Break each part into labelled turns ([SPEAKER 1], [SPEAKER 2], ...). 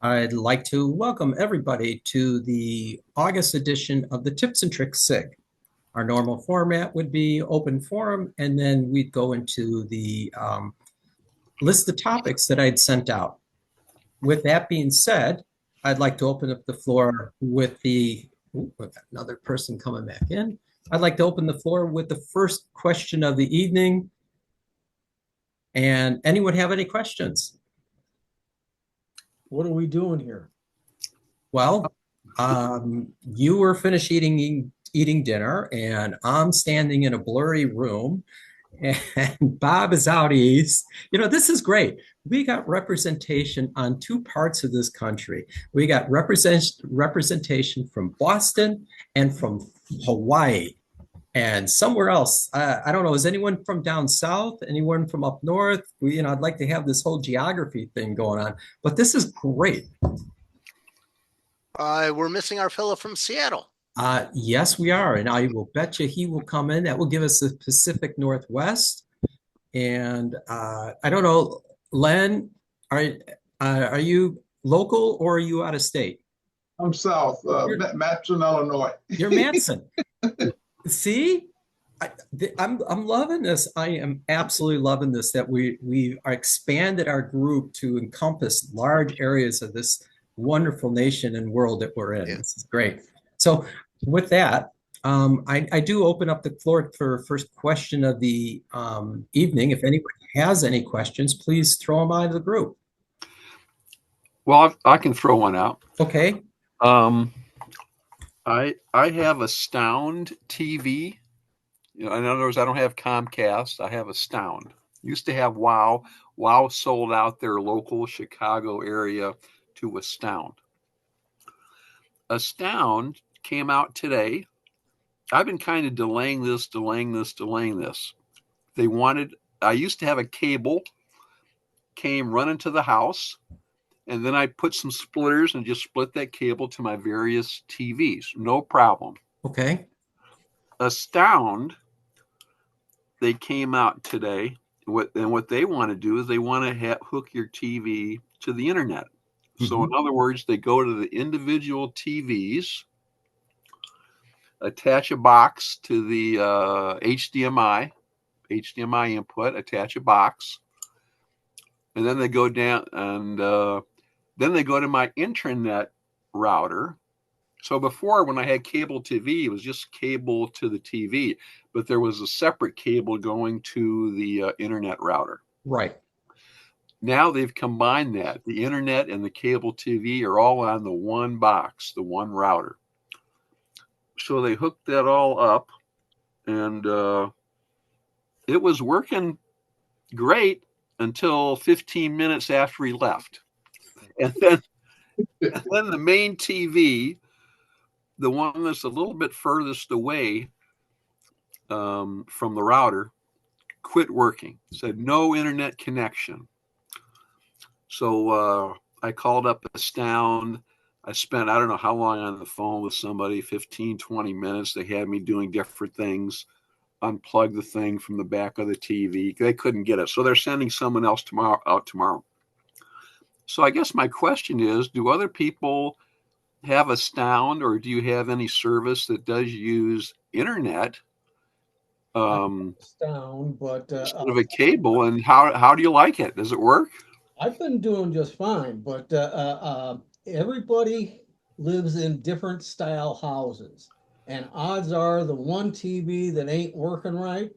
[SPEAKER 1] I'd like to welcome everybody to the August edition of the Tips and Tricks SIG. Our normal format would be open forum, and then we'd go into the list of topics that I'd sent out. With that being said, I'd like to open up the floor with we've got another person coming back in. I'd like to open the floor with the first question of the evening. And anyone have any questions?
[SPEAKER 2] What are we doing here?
[SPEAKER 1] Well, you were finished eating dinner, and I'm standing in a blurry room, and Bob is out east. This is great. We got representation on two parts of this country. We got representation from Boston and from Hawaii. And somewhere else, I don't know, is anyone from down south? Anyone from up north? I'd like to have this whole geography thing going on, but this is great.
[SPEAKER 3] We're missing our fellow from Seattle.
[SPEAKER 1] Yes, we are. And I will bet you he will come in. That will give us the Pacific Northwest. And I don't know, Len, are you local or are you out of state?
[SPEAKER 4] I'm south, Matson, Illinois.
[SPEAKER 1] You're Matson. See, I'm loving this. I am absolutely loving this that we are expanded our group to encompass large areas of this wonderful nation and world that we're in.
[SPEAKER 3] Yeah.
[SPEAKER 1] This is great. So with that, I do open up the floor for first question of the evening. If anyone has any questions, please throw them out of the group.
[SPEAKER 5] Well, I can throw one out.
[SPEAKER 1] Okay.
[SPEAKER 5] I have a Sound TV. In other words, I don't have Comcast. I have a Sound. Used to have Wow. Wow sold out their local Chicago area to Astound. Astound came out today. I've been kind of delaying this. I used to have a cable, came running to the house, and then I put some splitters and just split that cable to my various TVs. No problem.
[SPEAKER 1] Okay.
[SPEAKER 5] Astound, they came out today. What they want to do is they want to hook your TV to the internet. So in other words, they go to the individual TVs, attach a box to the HDMI input, attach a box, and then they go down and then they go to my internet router. So before, when I had cable TV, it was just cable to the TV, but there was a separate cable going to the internet router.
[SPEAKER 1] Right.
[SPEAKER 5] Now they've combined that. The internet and the cable TV are all on the one box, the one router. So they hooked that all up, and it was working great until 15 minutes after he left. And then the main TV, the one that's a little bit furthest away from the router, quit working. Said no internet connection. So I called up Astound. I spent, I don't know how long on the phone with somebody, 15, 20 minutes. They had me doing different things, unplug the thing from the back of the TV. They couldn't get it. So they're sending someone else out tomorrow. So I guess my question is, do other people have Astound, or do you have any service that does use internet
[SPEAKER 2] Astound, but
[SPEAKER 5] instead of a cable? And how do you like it? Does it work?
[SPEAKER 2] I've been doing just fine. But everybody lives in different style houses, and odds are the one TV that ain't working right,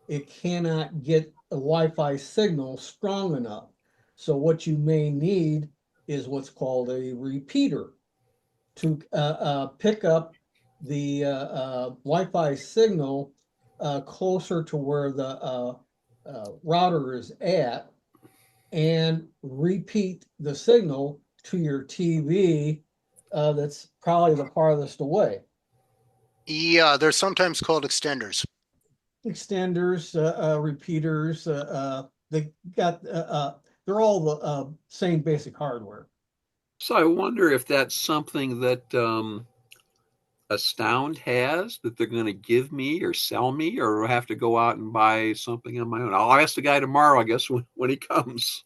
[SPEAKER 2] it cannot get a Wi-Fi signal strong enough. So what you may need is what's called a repeater to pick up the Wi-Fi signal closer to where the router is at and repeat the signal to your TV that's probably the farthest away.
[SPEAKER 3] Yeah, they're sometimes called extenders.
[SPEAKER 2] Extenders, repeaters, they got they're all the same basic hardware.
[SPEAKER 5] So I wonder if that's something that Astound has that they're going to give me or sell me, or I have to go out and buy something on my own. I'll ask the guy tomorrow, I guess, when he comes.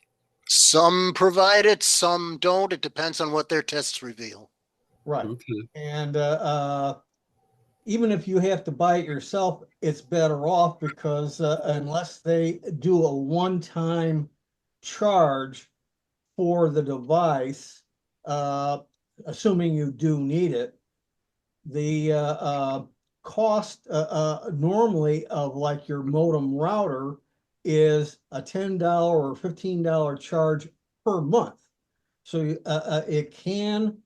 [SPEAKER 3] Some provide it, some don't. It depends on what their tests reveal.
[SPEAKER 2] Right.
[SPEAKER 5] Okay.
[SPEAKER 2] And even if you have to buy it yourself, it's better off because unless they do a one-time charge for the device, assuming you do need it, the cost normally of like your modem router is a $10 or $15 charge per month. So it can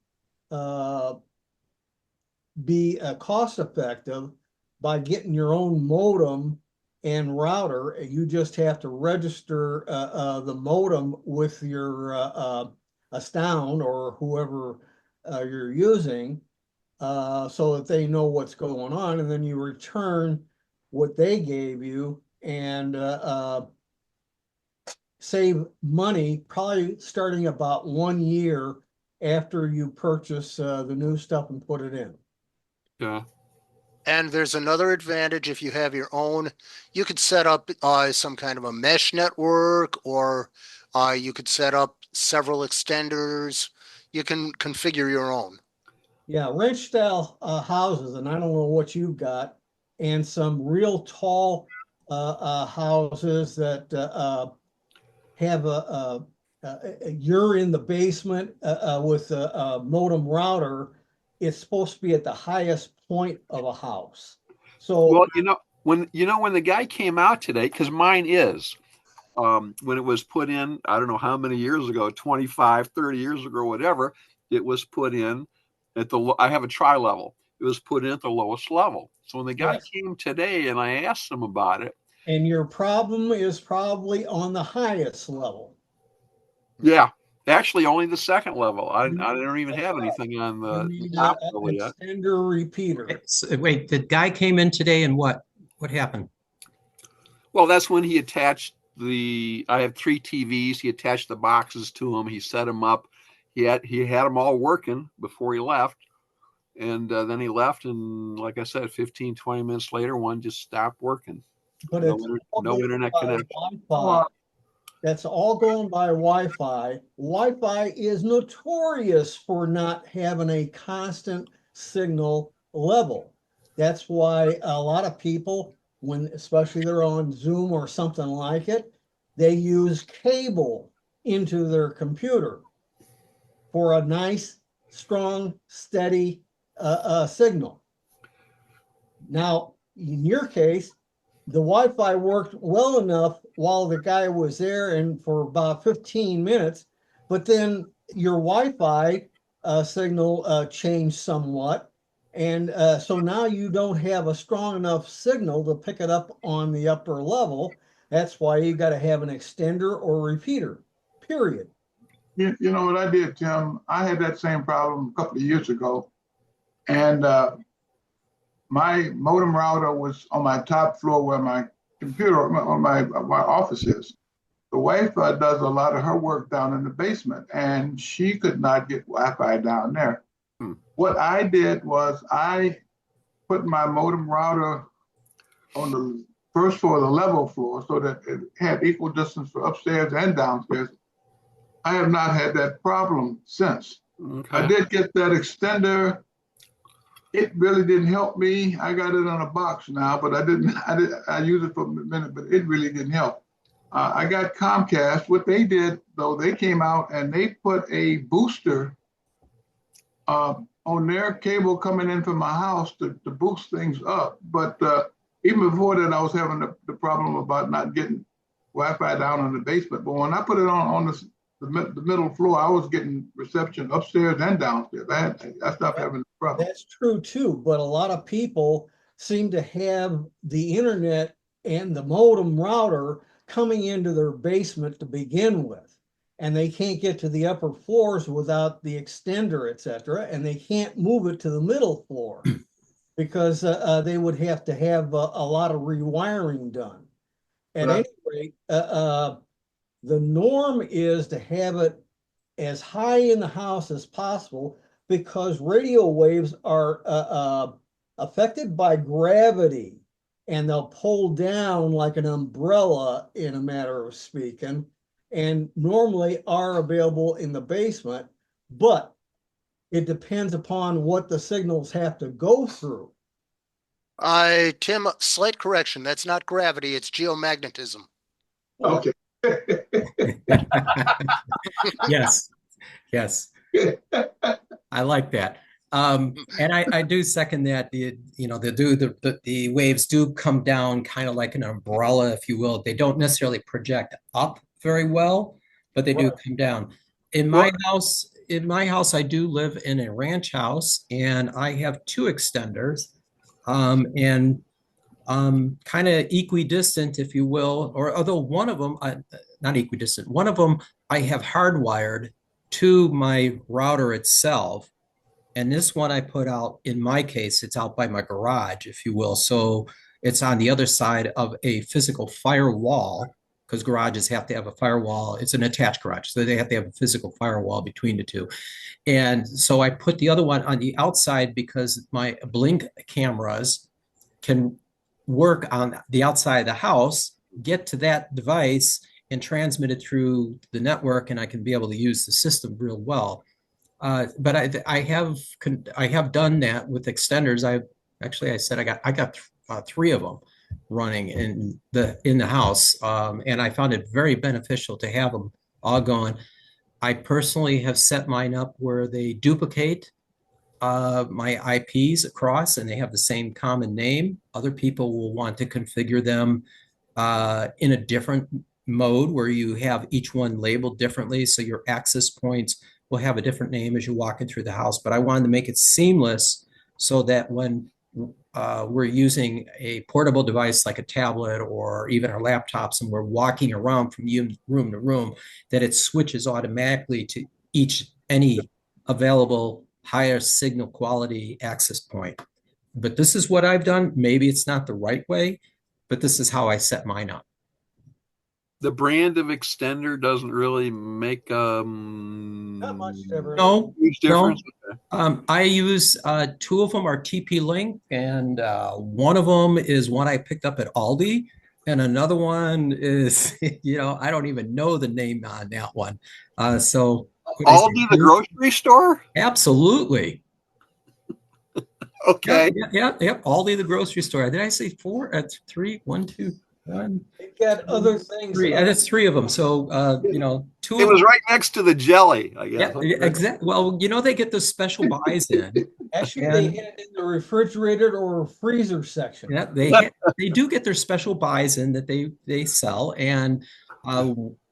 [SPEAKER 2] be cost effective by getting your own modem and router. You just have to register the modem with your Astound or whoever you're using so that they know what's going on, and then you return what they gave you and save money, probably starting about 1 year after you purchase the new stuff and put it in.
[SPEAKER 5] Yeah.
[SPEAKER 3] And there's another advantage if you have your own. You could set up some kind of a mesh network, or you could set up several extenders. You can configure your own.
[SPEAKER 2] Yeah, ranch style houses, and I don't know what you've got, and some real tall houses that have you're in the basement with a modem router. It's supposed to be at the highest point of a house. So
[SPEAKER 5] Well, when the guy came out today, because mine is, when it was put in, I don't know how many years ago, 25, 30 years ago, whatever, it was put in at I have a tri-level. It was put in at the lowest level. So when the guy
[SPEAKER 2] yes.
[SPEAKER 5] came today and I asked him about it,
[SPEAKER 2] And your problem is probably on the highest level.
[SPEAKER 5] yeah, actually only the second level. I don't even
[SPEAKER 2] That's
[SPEAKER 5] have
[SPEAKER 2] right.
[SPEAKER 5] anything on
[SPEAKER 2] You
[SPEAKER 5] the
[SPEAKER 2] need
[SPEAKER 5] top
[SPEAKER 2] an
[SPEAKER 5] level yet.
[SPEAKER 2] extender repeater.
[SPEAKER 1] Wait, the guy came in today and what? What happened?
[SPEAKER 5] Well, that's when he attached I have 3 TVs. He attached the boxes to them. He set them up. He had them all working before he left. And then he left. And like I said, 15, 20 minutes later, one just stopped working.
[SPEAKER 2] But
[SPEAKER 5] No,
[SPEAKER 2] it's all
[SPEAKER 5] no
[SPEAKER 2] going
[SPEAKER 5] internet
[SPEAKER 2] by
[SPEAKER 5] connection.
[SPEAKER 2] Wi-Fi. That's all going by Wi-Fi. Wi-Fi is notorious for not having a constant signal level. That's why a lot of people, when especially they're on Zoom or something like it, they use cable into their computer for a nice, strong, steady signal. Now, in your case, the Wi-Fi worked well enough while the guy was there and for about 15 minutes, but then your Wi-Fi signal changed somewhat. And so now you don't have a strong enough signal to pick it up on the upper level. That's why you got to have an extender or repeater, period.
[SPEAKER 4] You know what I did, Tim? I had that same problem a couple of years ago. And my modem router was on my top floor where my computer, on my office is. The wife does a lot of her work down in the basement, and she could not get Wi-Fi down there. What I did was I put my modem router on the first floor, the level floor, so that it had equal distance for upstairs and downstairs. I have not had that problem since.
[SPEAKER 5] Okay.
[SPEAKER 4] I did get that extender. It really didn't help me. I got it on a box now, but I used it for a minute, but it really didn't help. I got Comcast. What they did, though, they came out and they put a booster on their cable coming in from my house to boost things up. But even before that, I was having the problem about not getting Wi-Fi down in the basement. But when I put it on the middle floor, I was getting reception upstairs and downstairs. I stopped having the problem.
[SPEAKER 2] That's true too, but a lot of people seem to have the internet and the modem router coming into their basement to begin with, and they can't get to the upper floors without the extender, etc., and they can't move it to the middle floor because they would have to have a lot of rewiring done. At
[SPEAKER 4] Right.
[SPEAKER 2] any rate, the norm is to have it as high in the house as possible because radio waves are affected by gravity and they'll pull down like an umbrella in a matter of speaking. and normally are available in the basement, but it depends upon what the signals have to go through.
[SPEAKER 3] Tim, slight correction. That's not gravity, it's geomagnetism.
[SPEAKER 4] Okay.
[SPEAKER 1] Yes, yes. I like that. And I do second that. The waves do come down kind of like an umbrella, if you will. They don't necessarily project up very well, but they do
[SPEAKER 2] Right.
[SPEAKER 1] come down. In my house, I do live in a ranch house, and I have two extenders, and kind of equidistant, if you will, or although one of them, not equidistant, one of them I have hardwired to my router itself. And this one I put out, in my case, it's out by my garage, if you will. So it's on the other side of a physical firewall, because garages have to have a firewall. It's an attached garage, so they have to have a physical firewall between the two. And so I put the other one on the outside because my Blink cameras can work on the outside of the house, get to that device, and transmit it through the network, and I can be able to use the system real well. But I have done that with extenders. I said I got three of them running in the house, and I found it very beneficial to have them all going. I personally have set mine up where they duplicate my IPs across, and they have the same common name. Other people will want to configure them in a different mode where you have each one labeled differently, so your access points will have a different name as you're walking through the house. But I wanted to make it seamless so that when we're using a portable device like a tablet or even our laptops, and we're walking around from room to room, that it switches automatically to any available higher signal quality access point. But this is what I've done. Maybe it's not the right way, but this is how I set mine up.
[SPEAKER 5] The brand of extender doesn't really make
[SPEAKER 2] Not much difference.
[SPEAKER 1] No,
[SPEAKER 5] huge difference.
[SPEAKER 1] I use two of them are TP-Link, and one of them is one I picked up at Aldi, and another one is, I don't even know the name on that one. So
[SPEAKER 5] Aldi, the grocery store?
[SPEAKER 1] Absolutely.
[SPEAKER 5] Okay.
[SPEAKER 1] Yeah. Aldi, the grocery store. Did I say four? Three? One, two, one.
[SPEAKER 2] They've got other things.
[SPEAKER 1] Three. And it's three of them. So, two
[SPEAKER 5] It
[SPEAKER 1] of
[SPEAKER 5] was
[SPEAKER 1] them.
[SPEAKER 5] right next to the jelly, I guess.
[SPEAKER 1] Yeah, exactly. Well, they get those special buys in.
[SPEAKER 2] Actually, they had it in the refrigerator or freezer section.
[SPEAKER 1] Yeah, they do get their special buys in that they sell, and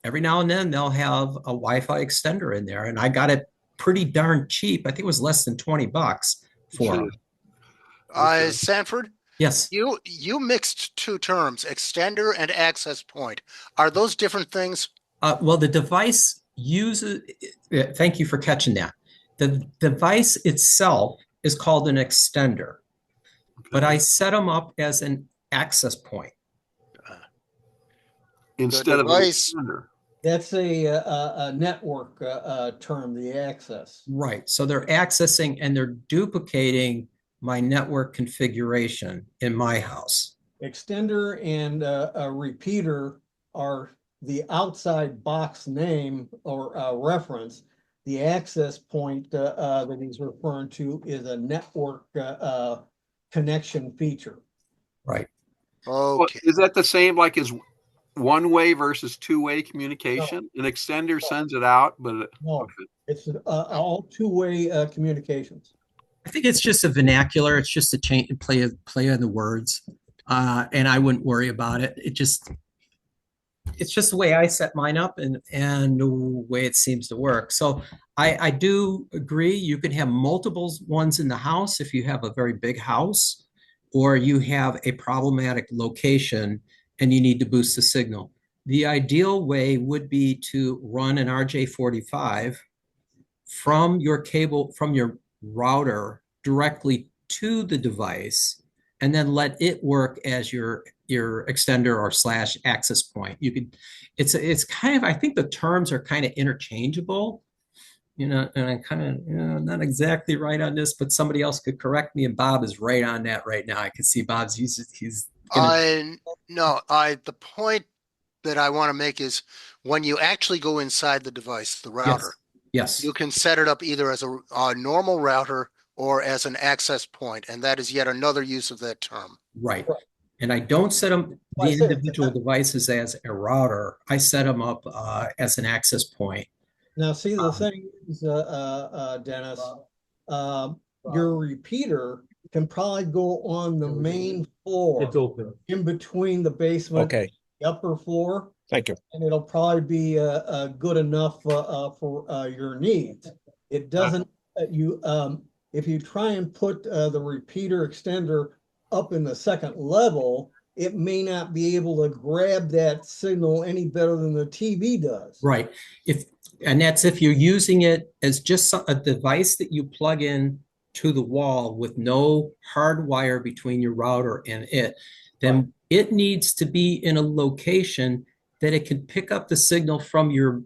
[SPEAKER 1] every now and then they'll have a Wi-Fi extender in there, and I got it pretty darn cheap. I think it was less than $20 for them.
[SPEAKER 5] Okay.
[SPEAKER 3] Sanford,
[SPEAKER 1] Yes.
[SPEAKER 3] you mixed two terms, extender and access point. Are those different things?
[SPEAKER 1] Well, the device uses. Thank you for catching that. The device itself is called an extender, but I set them up as an access point
[SPEAKER 5] Instead of an
[SPEAKER 3] device-
[SPEAKER 5] extender.
[SPEAKER 2] That's a network term, the access.
[SPEAKER 1] Right. So they're accessing and they're duplicating my network configuration in my house.
[SPEAKER 2] Extender and a repeater are the outside box name or reference. The access point that he's referring to is a network connection feature.
[SPEAKER 1] Right.
[SPEAKER 3] Okay.
[SPEAKER 5] Is that the same like as one-way versus two-way communication? An extender sends it out, but
[SPEAKER 2] No, it's all two-way communications.
[SPEAKER 1] I think it's just a vernacular. It's just a play on the words, and I wouldn't worry about it. It's just the way I set mine up and the way it seems to work. So I do agree. You can have multiple ones in the house if you have a very big house, or you have a problematic location and you need to boost the signal. The ideal way would be to run an RJ45 from your router directly to the device, and then let it work as your extender or / access point. It's kind of, I think the terms are kind of interchangeable, and I'm kind of not exactly right on this, but somebody else could correct me, and Bob is right on that right now. I can see Bob's the point
[SPEAKER 3] that I want to make is when you actually go inside the device, the router,
[SPEAKER 1] Yes.
[SPEAKER 3] you can set it up either as a normal router or as an access point, and that is yet another use of that term.
[SPEAKER 1] Right. And I don't set them,
[SPEAKER 2] I
[SPEAKER 1] the
[SPEAKER 2] said-
[SPEAKER 1] individual devices as a router. I set them up as an access point.
[SPEAKER 2] Now, see, the thing is, Dennis, your repeater can probably go on the main floor.
[SPEAKER 6] It's open.
[SPEAKER 2] In between the basement,
[SPEAKER 6] Okay,
[SPEAKER 2] the upper floor,
[SPEAKER 6] thank you.
[SPEAKER 2] and it'll probably be good enough for your needs. It doesn't, if you try and put the repeater extender up in the second level, it may not be able to grab that signal any better than the TV does.
[SPEAKER 1] Right. And that's if you're using it as just a device that you plug in to the wall with no hard wire between your router and it, then it needs to be in a location that it can pick up the signal from your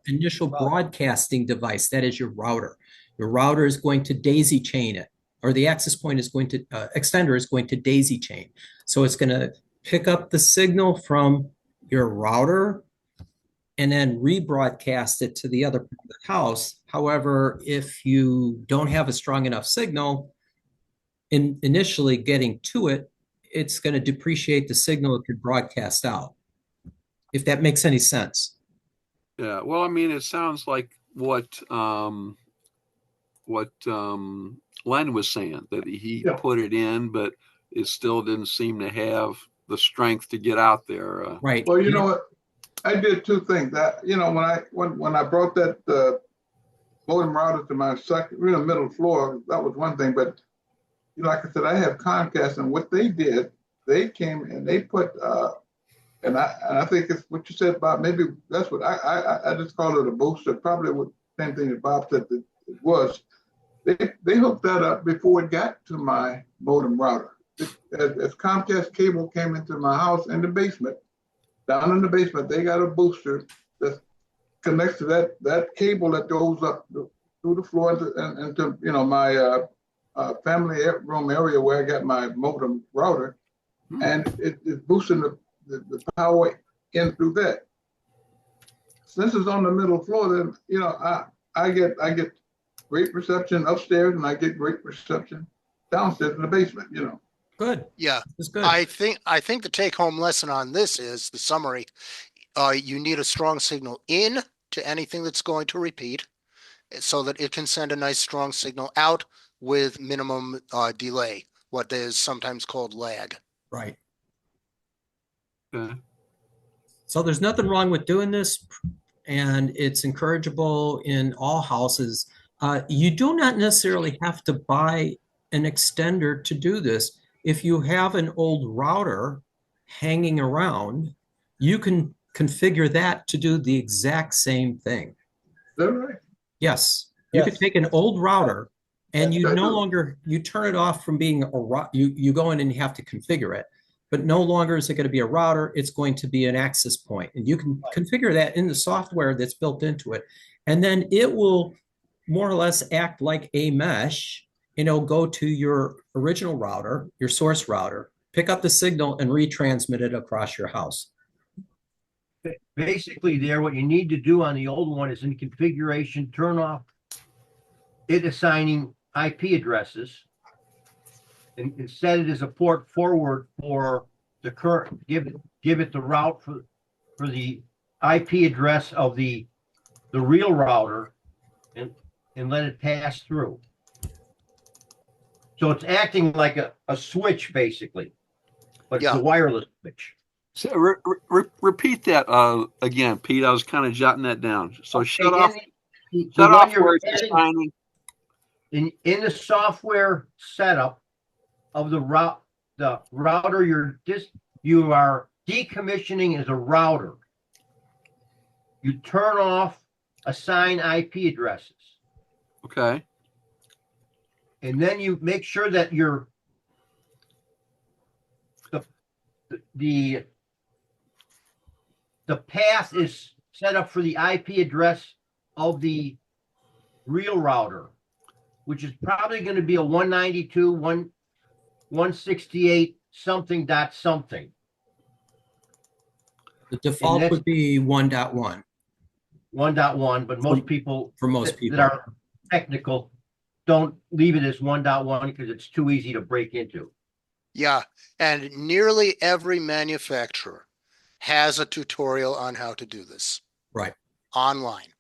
[SPEAKER 1] initial broadcasting device. That is your router. Your router is going to daisy chain it, or the access point is going to, extender is going to daisy chain. So it's going to pick up the signal from your router and then rebroadcast it to the other part of the house. However, if you don't have a strong enough signal in initially getting to it, it's going to depreciate the signal it could broadcast out. If that makes any sense.
[SPEAKER 5] Yeah. Well, I mean, it sounds like what Len was saying, that he
[SPEAKER 4] Yeah.
[SPEAKER 5] put it in, but it still didn't seem to have the strength to get out there.
[SPEAKER 1] Right.
[SPEAKER 4] Well, you know what? I did two things. That, you know, when I brought that modem router to my second, middle floor, that was one thing. But you know, like I said, I have Comcast, and what they did, they came and they put, and I think it's what you said, Bob. Maybe that's what I just call it a booster. Probably what same thing that Bob said that it was. They hooked that up before it got to my modem router. As Comcast cable came into my house in the basement, down in the basement, they got a booster that connects to that cable that goes up through the floor and to my family room area where I got my modem router, and it's boosting the power in through that. Since it's on the middle floor, then I get great reception upstairs, and I get great reception downstairs in the basement.
[SPEAKER 1] Good.
[SPEAKER 3] Yeah,
[SPEAKER 1] That's good.
[SPEAKER 3] I think the take-home lesson on this is the summary. You need a strong signal in to anything that's going to repeat, so that it can send a nice strong signal out with minimum delay, what is sometimes called lag.
[SPEAKER 1] Right.
[SPEAKER 5] Okay.
[SPEAKER 1] So there's nothing wrong with doing this, and it's encourageable in all houses. You do not necessarily have to buy an extender to do this. If you have an old router hanging around, you can configure that to do the exact same thing.
[SPEAKER 4] Is that right?
[SPEAKER 1] Yes, you could
[SPEAKER 2] Yes.
[SPEAKER 1] take an old router and you
[SPEAKER 4] Yes.
[SPEAKER 1] no longer, you turn it off from being you go in and you have to configure it, but no longer is it going to be a router, it's going to be an access point. And you can configure that in the software that's built into it. And then it will more or less act like a mesh, go to your original router, your source router, pick up the signal and retransmit it across your house.
[SPEAKER 7] Basically there, what you need to do on the old one is in configuration, turn off it assigning IP addresses and set it as a port forward for the current, give it the route for the IP address of the real router and let it pass through. So it's acting like a switch basically, but it's
[SPEAKER 3] Yeah.
[SPEAKER 7] a wireless switch.
[SPEAKER 5] So repeat that again, Pete. I was kind of jotting that down. So shut
[SPEAKER 7] Okay,
[SPEAKER 5] off.
[SPEAKER 7] the
[SPEAKER 5] Shut
[SPEAKER 7] one
[SPEAKER 5] off
[SPEAKER 7] you're
[SPEAKER 5] where it's
[SPEAKER 7] adding-
[SPEAKER 5] assigning.
[SPEAKER 7] in the software setup of the router you are decommissioning as a router. You turn off assign IP addresses,
[SPEAKER 5] Okay.
[SPEAKER 7] and then you make sure that the path is set up for the IP address of the real router, which is probably going to be a 192.168 something dot something.
[SPEAKER 1] The default
[SPEAKER 7] that's-
[SPEAKER 1] would be 1.1
[SPEAKER 7] 1.1, but most people
[SPEAKER 1] for most
[SPEAKER 7] that
[SPEAKER 1] people.
[SPEAKER 7] are technical don't leave it as 1.1 because it's too easy to break into.
[SPEAKER 3] Yeah, and nearly every manufacturer has a tutorial on how to do this
[SPEAKER 1] Right.
[SPEAKER 3] online.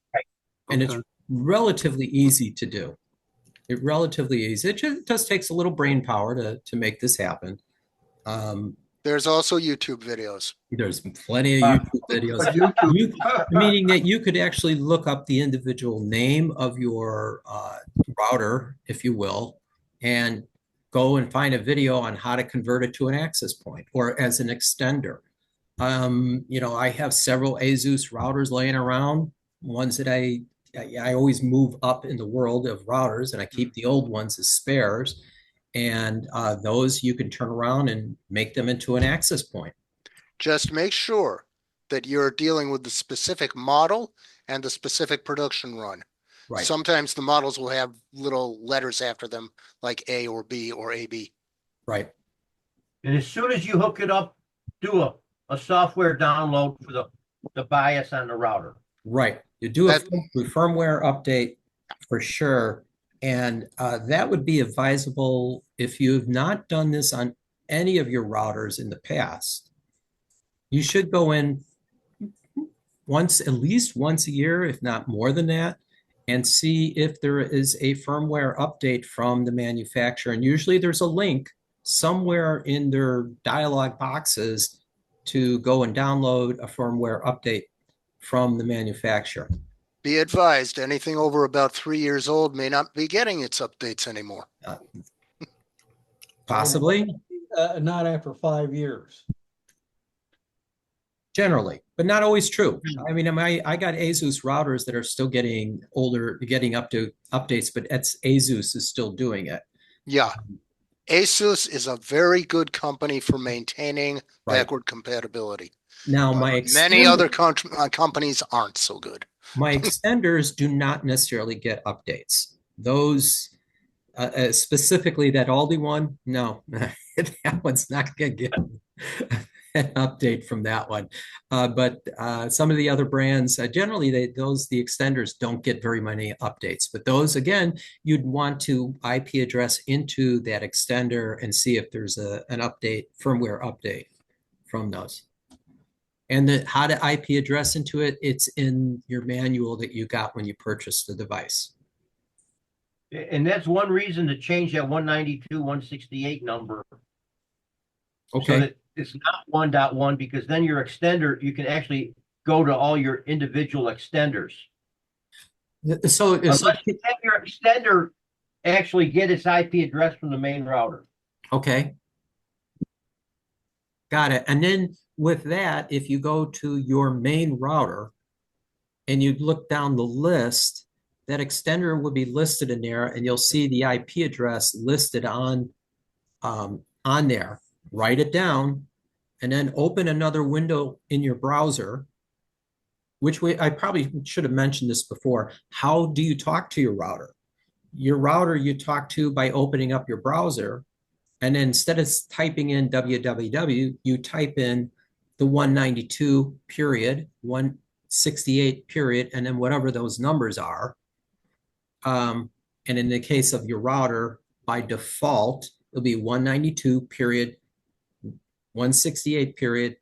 [SPEAKER 1] And
[SPEAKER 5] Okay.
[SPEAKER 1] it's relatively easy to do. It relatively easy. It just takes a little brain power to make this happen.
[SPEAKER 3] There's also YouTube videos.
[SPEAKER 1] There's plenty of YouTube videos.
[SPEAKER 4] YouTube.
[SPEAKER 1] Meaning that you could actually look up the individual name of your router, if you will, and go and find a video on how to convert it to an access point or as an extender. I have several ASUS routers laying around, ones that I always move up in the world of routers, and I keep the old ones as spares. And those you can turn around and make them into an access point.
[SPEAKER 3] Just make sure that you're dealing with the specific model and the specific production run.
[SPEAKER 1] Right.
[SPEAKER 3] Sometimes the models will have little letters after them, like A or B or AB.
[SPEAKER 1] Right.
[SPEAKER 7] And as soon as you hook it up, do a software download for the BIOS on the router.
[SPEAKER 1] Right. You do a
[SPEAKER 3] That-
[SPEAKER 1] firmware update for sure. And that would be advisable if you've not done this on any of your routers in the past. You should go in at least once a year, if not more than that, and see if there is a firmware update from the manufacturer. And usually there's a link somewhere in their dialog boxes to go and download a firmware update from the manufacturer.
[SPEAKER 3] Be advised, anything over about 3 years old may not be getting its updates anymore.
[SPEAKER 1] Possibly,
[SPEAKER 2] Not after 5 years.
[SPEAKER 1] generally, but not always true. I mean, I got ASUS routers that are still getting older, getting up to updates, but ASUS is still doing it.
[SPEAKER 3] Yeah. ASUS is a very good company for maintaining
[SPEAKER 1] Right.
[SPEAKER 3] backward compatibility.
[SPEAKER 1] Now,
[SPEAKER 3] Many other companies aren't so good.
[SPEAKER 1] my extenders do not necessarily get updates. Those specifically that Aldi one, no, that one's not going to get an update from that one. But some of the other brands, generally, the extenders don't get very many updates. But those, again, you'd want to IP address into that extender and see if there's an update, firmware update from those. And how to IP address into it, it's in your manual that you got when you purchased the device.
[SPEAKER 7] And that's one reason to change that 192, 168 number. So
[SPEAKER 1] Okay.
[SPEAKER 7] that it's not 1.1, because then your extender, you can actually go to all your individual extenders.
[SPEAKER 1] So
[SPEAKER 7] Unless you have your extender actually get its IP address from the main router.
[SPEAKER 1] okay. Got it. And then with that, if you go to your main router and you look down the list, that extender would be listed in there, and you'll see the IP address listed on there. Write it down, and then open another window in your browser. I probably should have mentioned this before. How do you talk to your router? Your router you talk to by opening up your browser, and then instead of typing in www, you type in the 192 period, 168 period, and then whatever those numbers are. And in the case of your router, by default, it'll be 192 period, 168 period,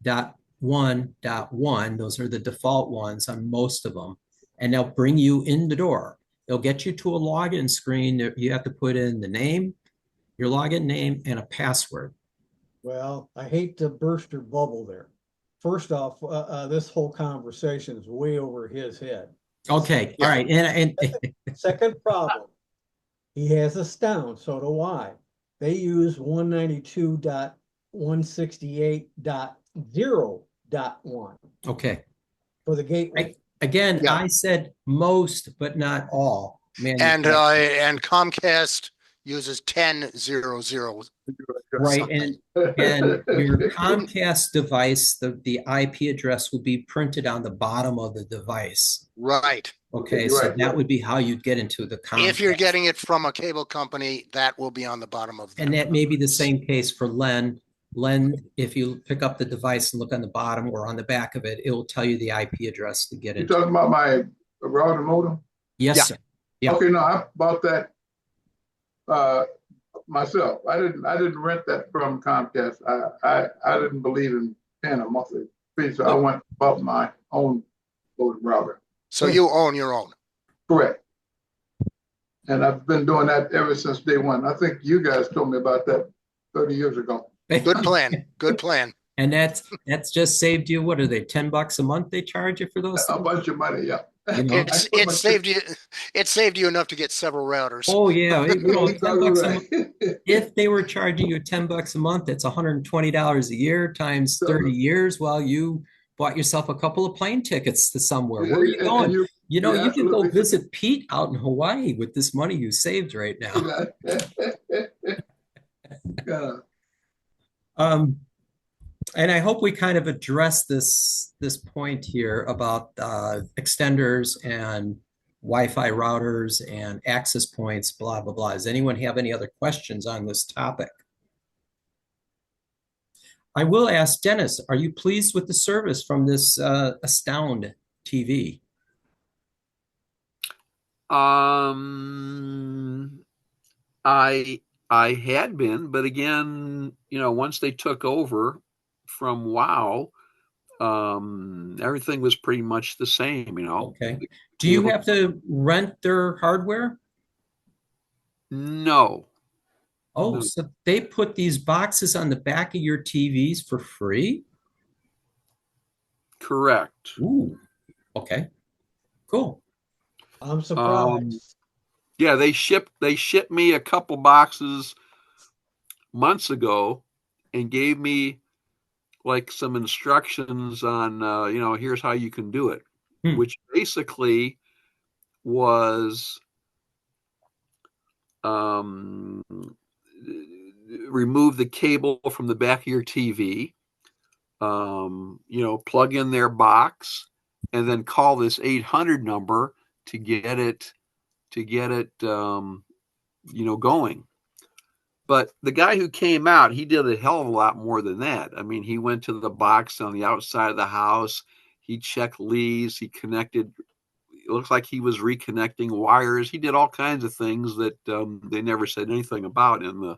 [SPEAKER 1] .1.1. Those are the default ones on most of them. And they'll bring you in the door. They'll get you to a login screen. You have to put in the name, your login name, and a password.
[SPEAKER 2] Well, I hate to burst your bubble there. First off, this whole conversation is way over his head.
[SPEAKER 1] Okay, all right. And
[SPEAKER 2] Second problem, he has us down, so do I. They use 192.168.0.1
[SPEAKER 1] okay.
[SPEAKER 2] for the gateway.
[SPEAKER 1] Again,
[SPEAKER 3] Yeah.
[SPEAKER 1] I said most, but not all.
[SPEAKER 3] And Comcast uses 10.0.0.
[SPEAKER 1] Right,
[SPEAKER 3] something.
[SPEAKER 1] and your Comcast device, the IP address will be printed on the bottom of the device.
[SPEAKER 3] Right.
[SPEAKER 1] Okay,
[SPEAKER 4] You're
[SPEAKER 1] so
[SPEAKER 4] right.
[SPEAKER 1] that would be how you'd get into the Comcast.
[SPEAKER 3] If you're getting it from a cable company, that will be on the bottom of
[SPEAKER 1] And that may be the same case for LEN Len, if you pick up the device and look on the bottom or on the back of it, it will tell you the IP address to get
[SPEAKER 4] You
[SPEAKER 1] into.
[SPEAKER 4] talking about my router modem?
[SPEAKER 1] Yes,
[SPEAKER 3] Yeah.
[SPEAKER 1] sir. Yeah.
[SPEAKER 4] Okay, no, I bought that myself. I didn't rent that from Comcast. I didn't believe in paying a monthly fee, so I went and bought my own modem router.
[SPEAKER 3] So you own your own.
[SPEAKER 4] Correct. And I've been doing that ever since day one. I think you guys told me about that 30 years ago.
[SPEAKER 3] Good plan. Good plan.
[SPEAKER 1] And that's just saved you, what are they, $10 a month they charge you for those
[SPEAKER 4] A
[SPEAKER 1] things?
[SPEAKER 4] bunch of money, yeah.
[SPEAKER 1] You know?
[SPEAKER 3] It saved you enough to get several routers.
[SPEAKER 1] Oh, yeah. $10 a month.
[SPEAKER 4] Right.
[SPEAKER 1] If they were charging you $10 a month, that's $120 a year times 30 years. Well, you bought yourself a couple of plane tickets to somewhere. Where are you going? You know,
[SPEAKER 4] you're
[SPEAKER 1] you can go
[SPEAKER 4] absolutely-
[SPEAKER 1] visit Pete out in Hawaii with this money you saved right now.
[SPEAKER 4] Yeah.
[SPEAKER 1] And I hope we kind of address this point here about extenders and Wi-Fi routers and access points, blah, blah, blah. Does anyone have any other questions on this topic? I will ask Dennis, are you pleased with the service from this Astound TV?
[SPEAKER 5] I had been, but again, once they took over from WOW, everything was pretty much the same,
[SPEAKER 1] Okay. Do you have to rent their hardware?
[SPEAKER 5] No.
[SPEAKER 1] Oh,
[SPEAKER 5] No.
[SPEAKER 1] so they put these boxes on the back of your TVs for free?
[SPEAKER 5] Correct.
[SPEAKER 1] Ooh, okay, cool.
[SPEAKER 2] I'm surprised.
[SPEAKER 5] Yeah, they shipped me a couple boxes months ago and gave me like some instructions on here's how you can do it, which basically was remove the cable from the back of your TV, plug in their box, and then call this 800 number to get it going. But the guy who came out, he did a hell of a lot more than that. I mean, he went to the box on the outside of the house. He checked leads. He connected. It looks like he was reconnecting wires. He did all kinds of things that they never said anything about in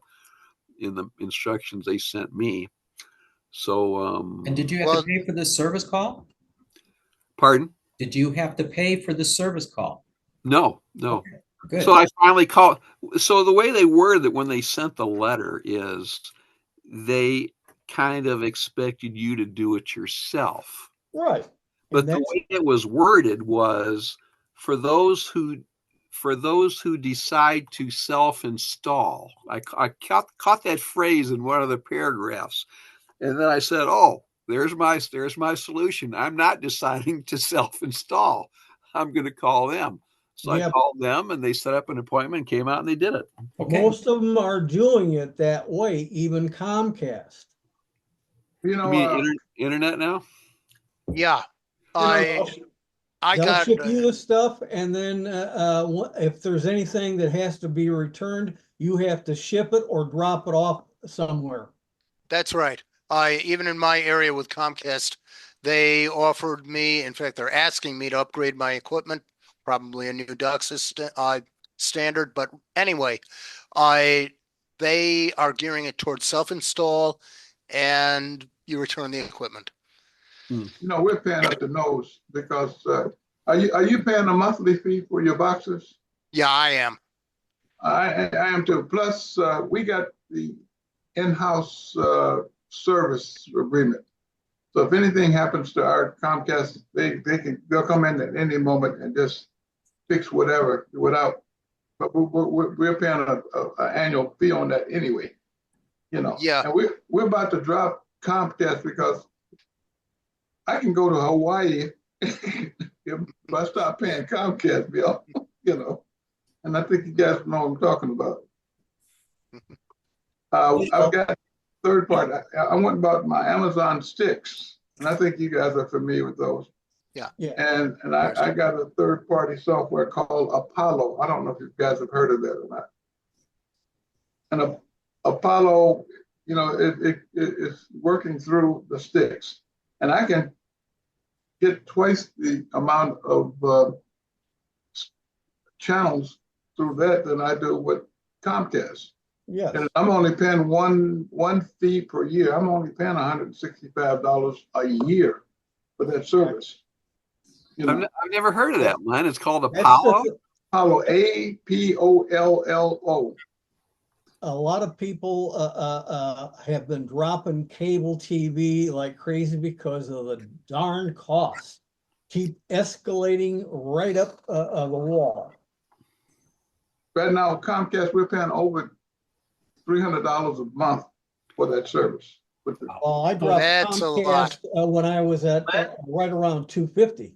[SPEAKER 5] the instructions they sent me. So.
[SPEAKER 1] And did you have to pay for this service call?
[SPEAKER 5] Pardon?
[SPEAKER 1] Did you have to pay for the service call?
[SPEAKER 5] No.
[SPEAKER 1] Okay, good.
[SPEAKER 5] So I finally called. So the way they worded it when they sent the letter is they kind of expected you to do it yourself.
[SPEAKER 2] Right.
[SPEAKER 5] But the way it was worded was for those who decide to self-install. I caught that phrase in one of the paragraphs. And then I said, oh, there's my solution. I'm not deciding to self-install. I'm going to call them. So I called them and they set up an appointment, came out and they did it.
[SPEAKER 1] Okay.
[SPEAKER 2] Most of them are doing it that way, even Comcast.
[SPEAKER 4] You know,
[SPEAKER 5] You mean internet now?
[SPEAKER 3] Yeah.
[SPEAKER 2] They'll
[SPEAKER 3] got
[SPEAKER 2] ship you the stuff, and then if there's anything that has to be returned, you have to ship it or drop it off somewhere.
[SPEAKER 3] That's right. Even in my area with Comcast, they offered me, in fact, they're asking me to upgrade my equipment, probably a new DOCSIS standard. But anyway, they are gearing it towards self-install and you return the equipment.
[SPEAKER 4] We're paying up the nose because are you paying a monthly fee for your boxes?
[SPEAKER 3] Yeah, I am.
[SPEAKER 4] I am too. Plus, we got the in-house service agreement. So if anything happens to our Comcast, they'll come in at any moment and just fix whatever without. But we're paying an annual fee on that anyway.
[SPEAKER 3] Yeah.
[SPEAKER 4] And we're about to drop Comcast because I can go to Hawaii if I stop paying Comcast bill, and I think you guys know what I'm talking about. I've got third party. I went about my Amazon sticks, and I think you guys are familiar with those.
[SPEAKER 3] Yeah.
[SPEAKER 4] And I got a third party software called Apollo. I don't know if you guys have heard of that or not. And Apollo it's working through the sticks, and I can get twice the amount of channels through that than I do with Comcast.
[SPEAKER 2] Yes.
[SPEAKER 4] And I'm only paying one fee per year. I'm only paying $165 a year for that service.
[SPEAKER 5] I've never heard of that, Len. It's called
[SPEAKER 2] That's
[SPEAKER 5] Apollo.
[SPEAKER 4] Apollo, APOLLO.
[SPEAKER 2] A lot of people have been dropping cable TV like crazy because of the darn costs. Keep escalating right up the wall.
[SPEAKER 4] Right now, Comcast, we're paying over $300 a month for that service.
[SPEAKER 2] Well, I dropped
[SPEAKER 3] That's a lot.
[SPEAKER 2] Comcast when I was at right around 250.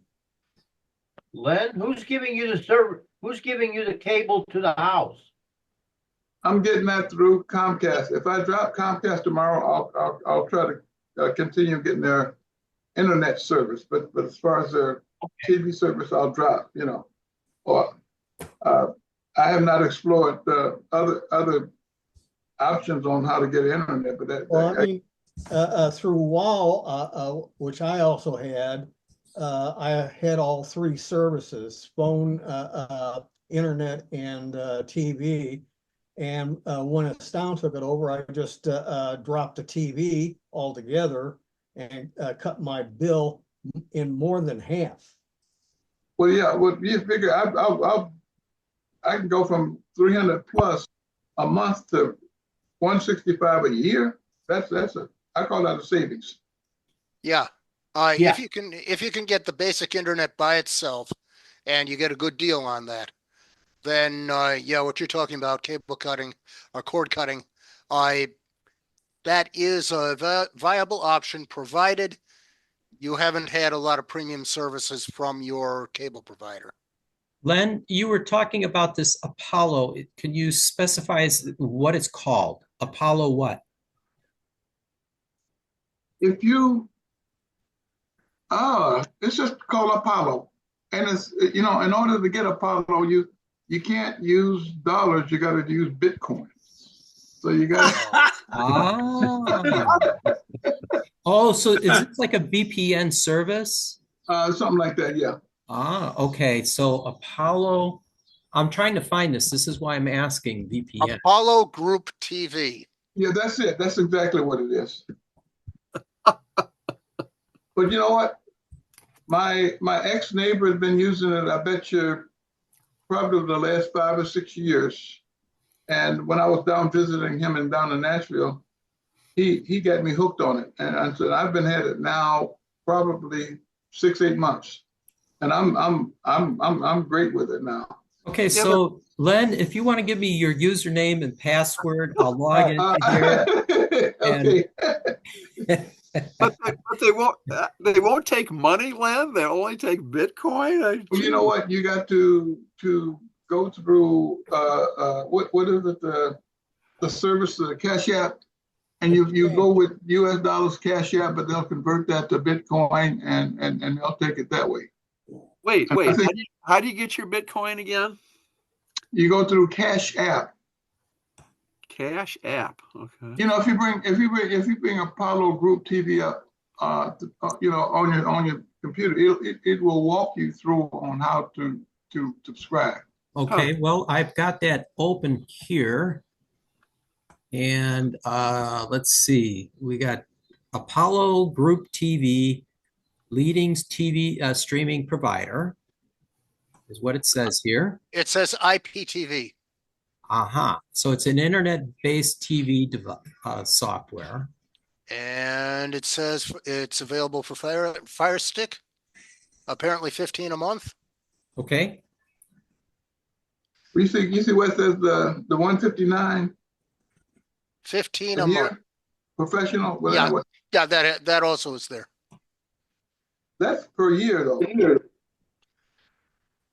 [SPEAKER 7] Len, who's giving you the server? Who's giving you the cable to the house?
[SPEAKER 4] I'm getting that through Comcast. If I drop Comcast tomorrow, I'll try to continue getting their internet service. But as far as their TV service, I'll drop. Or I have not explored the other options on how to get internet. But
[SPEAKER 2] Well, I mean, through WOW, which I also had, I had all three services: phone, internet, and TV. And when Astound took it over, I just dropped the TV altogether and cut my bill in more than half.
[SPEAKER 4] Well, yeah. Well, you figure I can go from 300 plus a month to 165 a year. I call that a savings.
[SPEAKER 3] Yeah.
[SPEAKER 7] Yeah.
[SPEAKER 3] If you can get the basic internet by itself and you get a good deal on that, then yeah, what you're talking about, cable cutting or cord cutting, that is a viable option, provided you haven't had a lot of premium services from your cable provider.
[SPEAKER 1] Len, you were talking about this Apollo. Can you specify what it's called? Apollo what?
[SPEAKER 4] If you, it's just called Apollo, and it's in order to get Apollo, you can't use dollars. You got to use Bitcoin. So you got.
[SPEAKER 1] Oh, so is this like a VPN service?
[SPEAKER 4] Something like that, yeah.
[SPEAKER 1] Okay. So Apollo, I'm trying to find this. This is why I'm asking VPN.
[SPEAKER 3] Apollo Group TV.
[SPEAKER 4] Yeah, that's it. That's exactly what it is. But you know what? My ex-neighbor has been using it, I bet you, probably the last 5 or 6 years. And when I was down visiting him down in Nashville, he got me hooked on it. And I said, I've been at it now probably 6-8 months. And I'm great with it now.
[SPEAKER 1] Okay, so Len, if you want to give me your username and password, I'll log into here.
[SPEAKER 4] Okay.
[SPEAKER 5] But they won't take money, Len. They only take Bitcoin.
[SPEAKER 4] Well, you know what? You got to go through what is it, the service, the Cash App, and you go with US dollars Cash App, but they'll convert that to Bitcoin and they'll take it that way.
[SPEAKER 5] Wait. How do you get your Bitcoin again?
[SPEAKER 4] You go through Cash App.
[SPEAKER 5] Cash App. Okay.
[SPEAKER 4] If you bring Apollo Group TV up, on your computer, it will walk you through on how to subscribe.
[SPEAKER 1] Okay, well, I've got that open here. And let's see, we got Apollo Group TV, leading TV streaming provider, is what it says here.
[SPEAKER 3] It says IPTV.
[SPEAKER 1] So it's an internet-based TV software.
[SPEAKER 3] And it says it's available for Fire Stick. Apparently $15 a month.
[SPEAKER 1] Okay.
[SPEAKER 4] You see what it says, the 159?
[SPEAKER 3] $15 a month.
[SPEAKER 4] Professional?
[SPEAKER 3] Yeah. Yeah, that also is there.
[SPEAKER 4] That's per year though.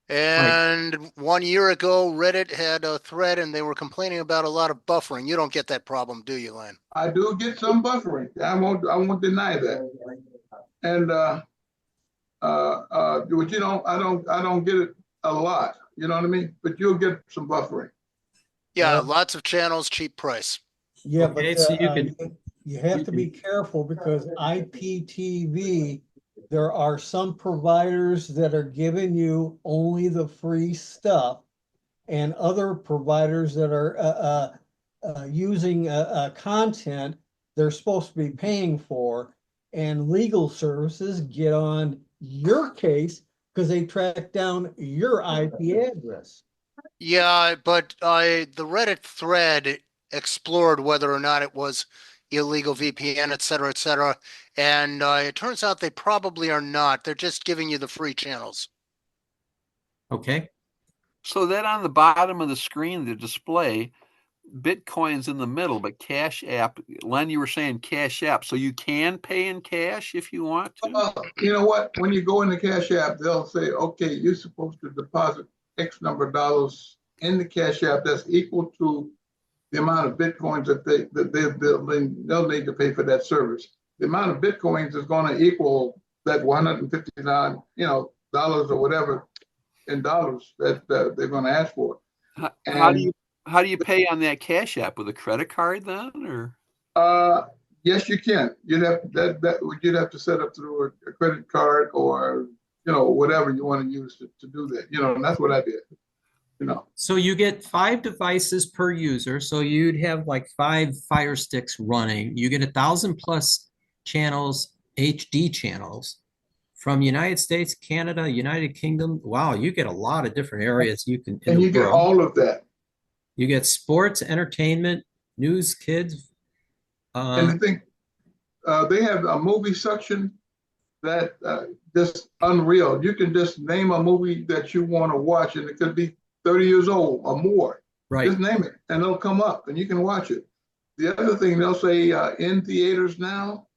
[SPEAKER 3] And 1 year ago, Reddit had a thread and they were complaining about a lot of buffering. You don't get that problem, do you, Len?
[SPEAKER 4] I do get some buffering. I won't deny that. And but I don't get it a lot. You know what I mean? But you'll get some buffering.
[SPEAKER 3] Yeah, lots of channels, cheap price.
[SPEAKER 2] Yeah,
[SPEAKER 1] Okay,
[SPEAKER 2] but
[SPEAKER 1] so you can,
[SPEAKER 2] you have to be careful because IPTV, there are some providers that are giving you only the free stuff and other providers that are using content they're supposed to be paying for. And legal services get on your case because they track down your IP address.
[SPEAKER 3] Yeah, but the Reddit thread explored whether or not it was illegal VPN, et cetera, et cetera. And it turns out they probably are not. They're just giving you the free channels.
[SPEAKER 1] okay.
[SPEAKER 5] So then on the bottom of the screen, the display, Bitcoin's in the middle, but Cash App, Len, you were saying Cash App, so you can pay in cash if you want to?
[SPEAKER 4] You know what? When you go in the Cash App, they'll say, okay, you're supposed to deposit X number of dollars in the Cash App that's equal to the amount of Bitcoins that they'll need to pay for that service. The amount of Bitcoins is going to equal that 159, dollars or whatever in dollars that they're going to ask for.
[SPEAKER 5] How do you pay on that Cash App with a credit card then, or?
[SPEAKER 4] Yes, you can. You'd have to set up through a credit card or whatever you want to use to do that. And that's what I did.
[SPEAKER 1] So you get 5 devices per user. So you'd have like 5 Fire Sticks running. You get 1,000 plus channels, HD channels from United States, Canada, United Kingdom. Wow, you get a lot of different areas you can.
[SPEAKER 4] And you get all of that.
[SPEAKER 1] You get sports, entertainment, news, kids.
[SPEAKER 4] And I think they have a movie section that just unreal. You can just name a movie that you want to watch, and it could be 30 years old or more.
[SPEAKER 1] Right.
[SPEAKER 4] Just name it, and it'll come up, and you can watch it. The other thing, they'll say in theaters now,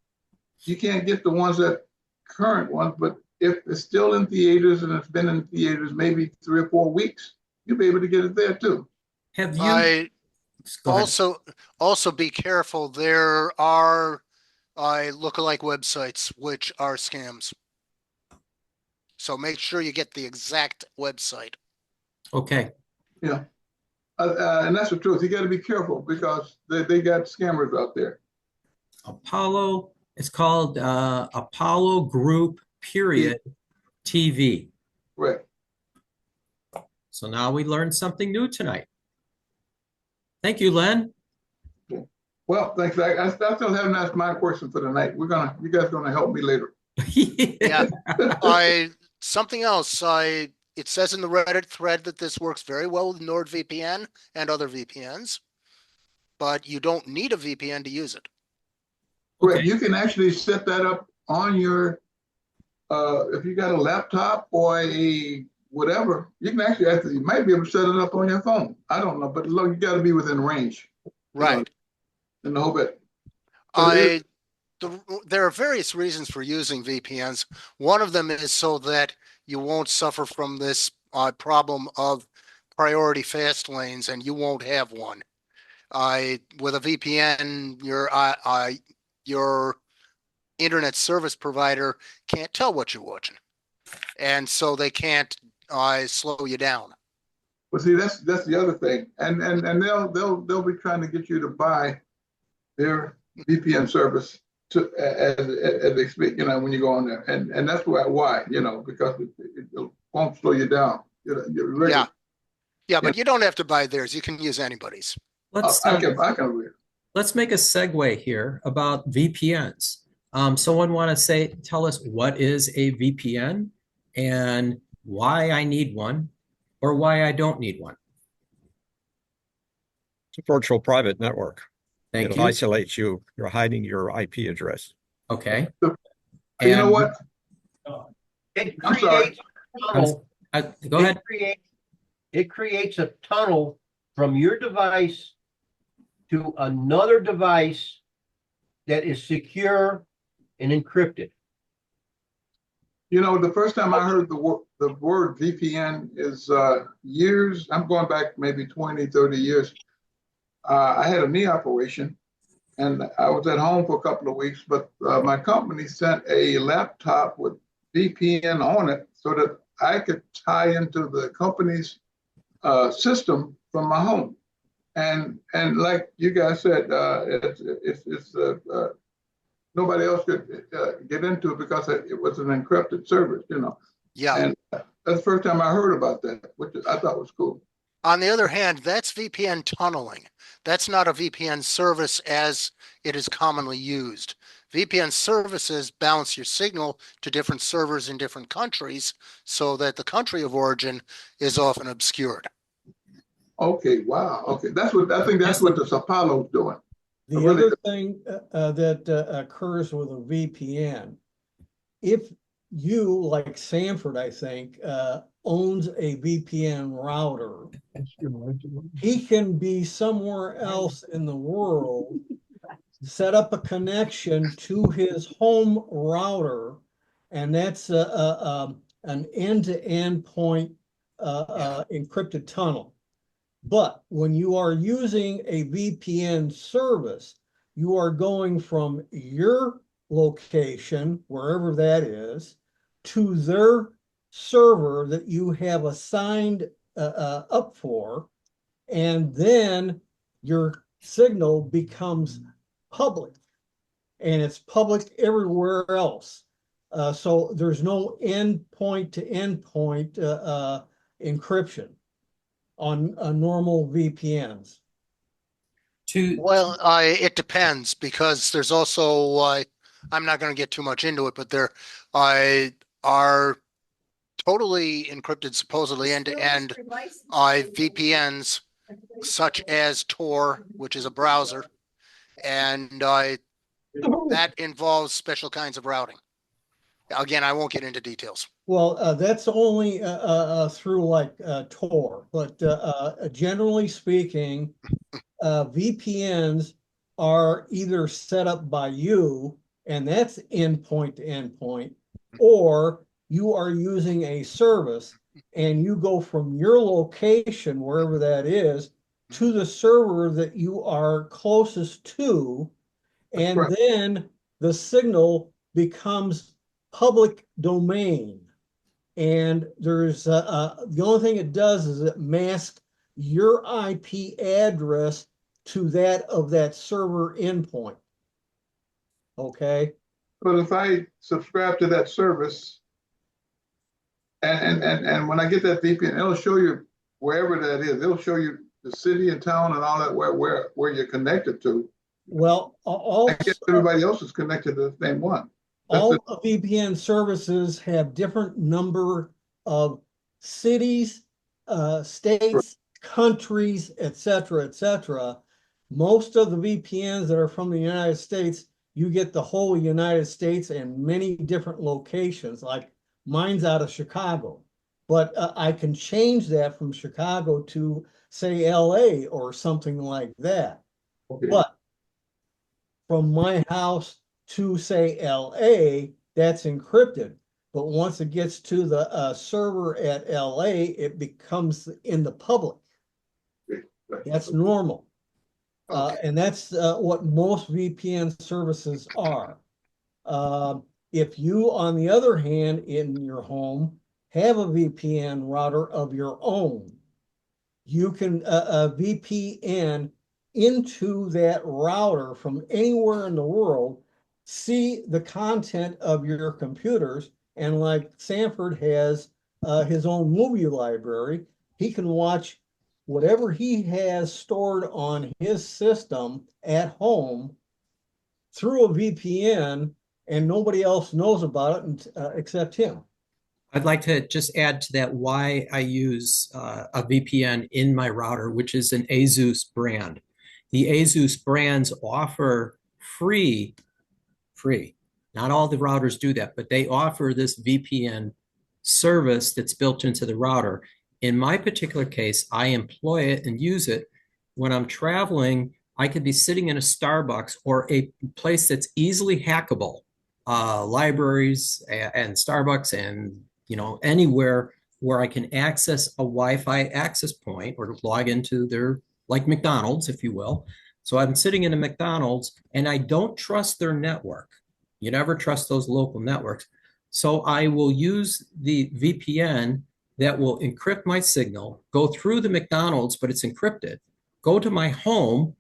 [SPEAKER 4] you can't get the ones that current ones, but if it's still in theaters and it's been in theaters maybe 3 or 4 weeks, you'll be able to get it there too.
[SPEAKER 1] Have you?
[SPEAKER 3] Go ahead. Also be careful. There are lookalike websites which are scams. So make sure you get the exact website.
[SPEAKER 1] Okay.
[SPEAKER 4] Yeah. And that's the truth. You got to be careful because they got scammers out there.
[SPEAKER 1] Apollo, it's called Apollo Group period TV.
[SPEAKER 4] Right.
[SPEAKER 1] So now we learned something new tonight. Thank you, Len.
[SPEAKER 4] Well, thanks. I still haven't asked my question for the night. You guys gonna help me later.
[SPEAKER 3] Yeah. Something else. It says in the Reddit thread that this works very well with NordVPN and other VPNs, but you don't need a VPN to use it.
[SPEAKER 4] Right.
[SPEAKER 1] Okay.
[SPEAKER 4] You can actually set that up on your, if you got a laptop or a whatever, you might be able to set it up on your phone. I don't know, but look, you got to be within range.
[SPEAKER 3] Right.
[SPEAKER 4] In the whole bit.
[SPEAKER 3] There are various reasons for using VPNs. One of them is so that you won't suffer from this problem of priority fast lanes, and you won't have one. With a VPN, your internet service provider can't tell what you're watching, and so they can't slow you down.
[SPEAKER 4] Well, see, that's the other thing, and they'll be trying to get you to buy their VPN service as they speak, when you go on there, and that's why, because it won't slow you down. Yeah,
[SPEAKER 3] but you don't have to buy theirs. You can use anybody's.
[SPEAKER 4] I can read.
[SPEAKER 1] Let's make a segue here about VPNs. Someone want to tell us what is a VPN and why I need one or why I don't need one?
[SPEAKER 6] It's a virtual private network.
[SPEAKER 1] Thank
[SPEAKER 6] It
[SPEAKER 1] you.
[SPEAKER 6] isolates you. You're hiding your IP address.
[SPEAKER 1] Okay.
[SPEAKER 4] You know what?
[SPEAKER 7] It
[SPEAKER 4] I'm sorry.
[SPEAKER 7] creates a tunnel.
[SPEAKER 1] Go ahead.
[SPEAKER 7] It creates a tunnel from your device to another device that is secure and encrypted.
[SPEAKER 4] The first time I heard the word VPN is years, I'm going back maybe 20, 30 years. I had a knee operation and I was at home for a couple of weeks, but my company sent a laptop with VPN on it so that I could tie into the company's system from my home. And like you guys said, it's nobody else could get into it because it was an encrypted service, you know.
[SPEAKER 3] Yeah.
[SPEAKER 4] And that's the first time I heard about that, which I thought was cool.
[SPEAKER 3] On the other hand, that's VPN tunneling. That's not a VPN service as it is commonly used. VPN services balance your signal to different servers in different countries so that the country of origin is often obscured.
[SPEAKER 4] Okay, wow. Okay, that's what I think. That's what the Apollo's doing.
[SPEAKER 2] The
[SPEAKER 4] Really
[SPEAKER 2] other
[SPEAKER 4] good.
[SPEAKER 2] thing that occurs with a VPN, if you, like Sanford, I think, owns a VPN router, he can be somewhere else in the world, set up a connection to his home router, and that's an end-to-end point encrypted tunnel. But when you are using a VPN service, you are going from your location, wherever that is, to their server that you have assigned up for, and then your signal becomes public, and it's public everywhere else. So there's no endpoint to endpoint encryption on normal VPNs.
[SPEAKER 3] Well, it depends because there's also, I'm not going to get too much into it, but there are totally encrypted, supposedly end-to-end VPNs, such as Tor, which is a browser, and that involves special kinds of routing. Again, I won't get into details.
[SPEAKER 2] Well, that's only through like Tor, but generally speaking, VPNs are either set up by you, and that's endpoint to endpoint, or you are using a service and you go from your location, wherever that is, to the server that you are closest to, and
[SPEAKER 4] Right.
[SPEAKER 2] then the signal becomes public domain. And there's the only thing it does is it masks your IP address to that of that server endpoint. Okay.
[SPEAKER 4] But if I subscribe to that service, and when I get that VPN, it'll show you wherever that is. It'll show you the city and town and all that where you're connected to.
[SPEAKER 2] Well, all
[SPEAKER 4] I guess everybody else is connected to the same one.
[SPEAKER 2] all VPN services have different number of cities, states, countries, et cetera, Most of the VPNs that are from the United States, you get the whole United States and many different locations, like mine's out of Chicago. But I can change that from Chicago to, say, LA or something like that.
[SPEAKER 4] Okay.
[SPEAKER 2] But from my house to, say, LA, that's encrypted. But once it gets to the server at LA, it becomes in the public. That's normal. And that's what most VPN services are. If you, on the other hand, in your home, have a VPN router of your own, you can VPN into that router from anywhere in the world, see the content of your computers, and like Sanford has his own movie library, he can watch whatever he has stored on his system at home through a VPN, and nobody else knows about it except him.
[SPEAKER 1] I'd like to just add to that why I use a VPN in my router, which is an ASUS brand. The ASUS brands offer free, not all the routers do that, but they offer this VPN service that's built into the router. In my particular case, I employ it and use it when I'm traveling. I could be sitting in a Starbucks or a place that's easily hackable, libraries and Starbucks, and anywhere where I can access a Wi-Fi access point or log into their, like McDonald's, if you will. So I'm sitting in a McDonald's and I don't trust their network. You never trust those local networks. So I will use the VPN that will encrypt my signal, go through the McDonald's, but it's encrypted, go to my home,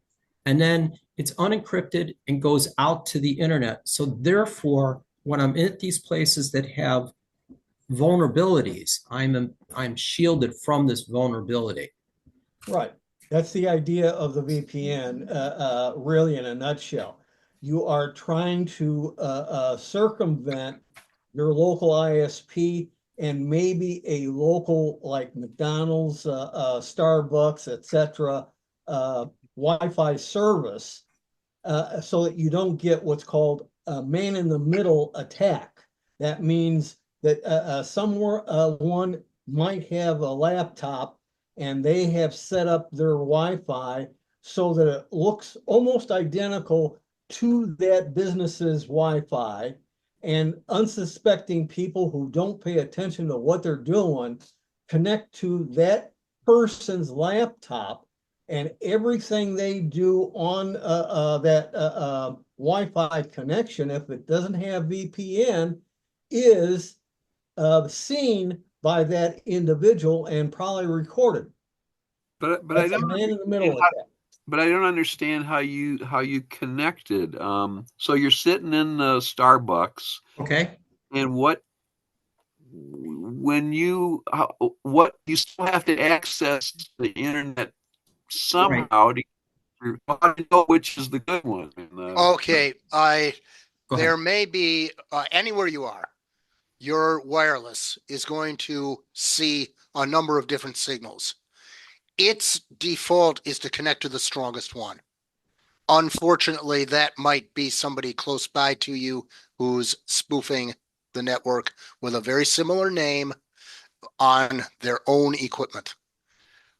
[SPEAKER 1] and then it's unencrypted and goes out to the internet. So therefore, when I'm at these places that have vulnerabilities, I'm shielded from this vulnerability.
[SPEAKER 2] Right. That's the idea of the VPN, really in a nutshell. You are trying to circumvent your local ISP and maybe a local like McDonald's, Starbucks, etc., Wi-Fi service, so that you don't get what's called a man-in-the-middle attack. That means that one might have a laptop and they have set up their Wi-Fi so that it looks almost identical to that business's Wi-Fi, and unsuspecting people who don't pay attention to what they're doing connect to that person's laptop, and everything they do on that Wi-Fi connection, if it doesn't have VPN, is seen by that individual and probably recorded.
[SPEAKER 5] But I
[SPEAKER 2] That's a
[SPEAKER 5] don't
[SPEAKER 2] man in the middle
[SPEAKER 5] understand
[SPEAKER 2] of that.
[SPEAKER 5] but I don't understand how you connected. So you're sitting in Starbucks,
[SPEAKER 1] Okay.
[SPEAKER 5] and what you still have to access the internet somehow how do you know which is the good one?
[SPEAKER 3] Okay,
[SPEAKER 1] Go
[SPEAKER 3] there
[SPEAKER 1] ahead.
[SPEAKER 3] may be anywhere you are, your wireless is going to see a number of different signals. Its default is to connect to the strongest one. Unfortunately, that might be somebody close by to you who's spoofing the network with a very similar name on their own equipment.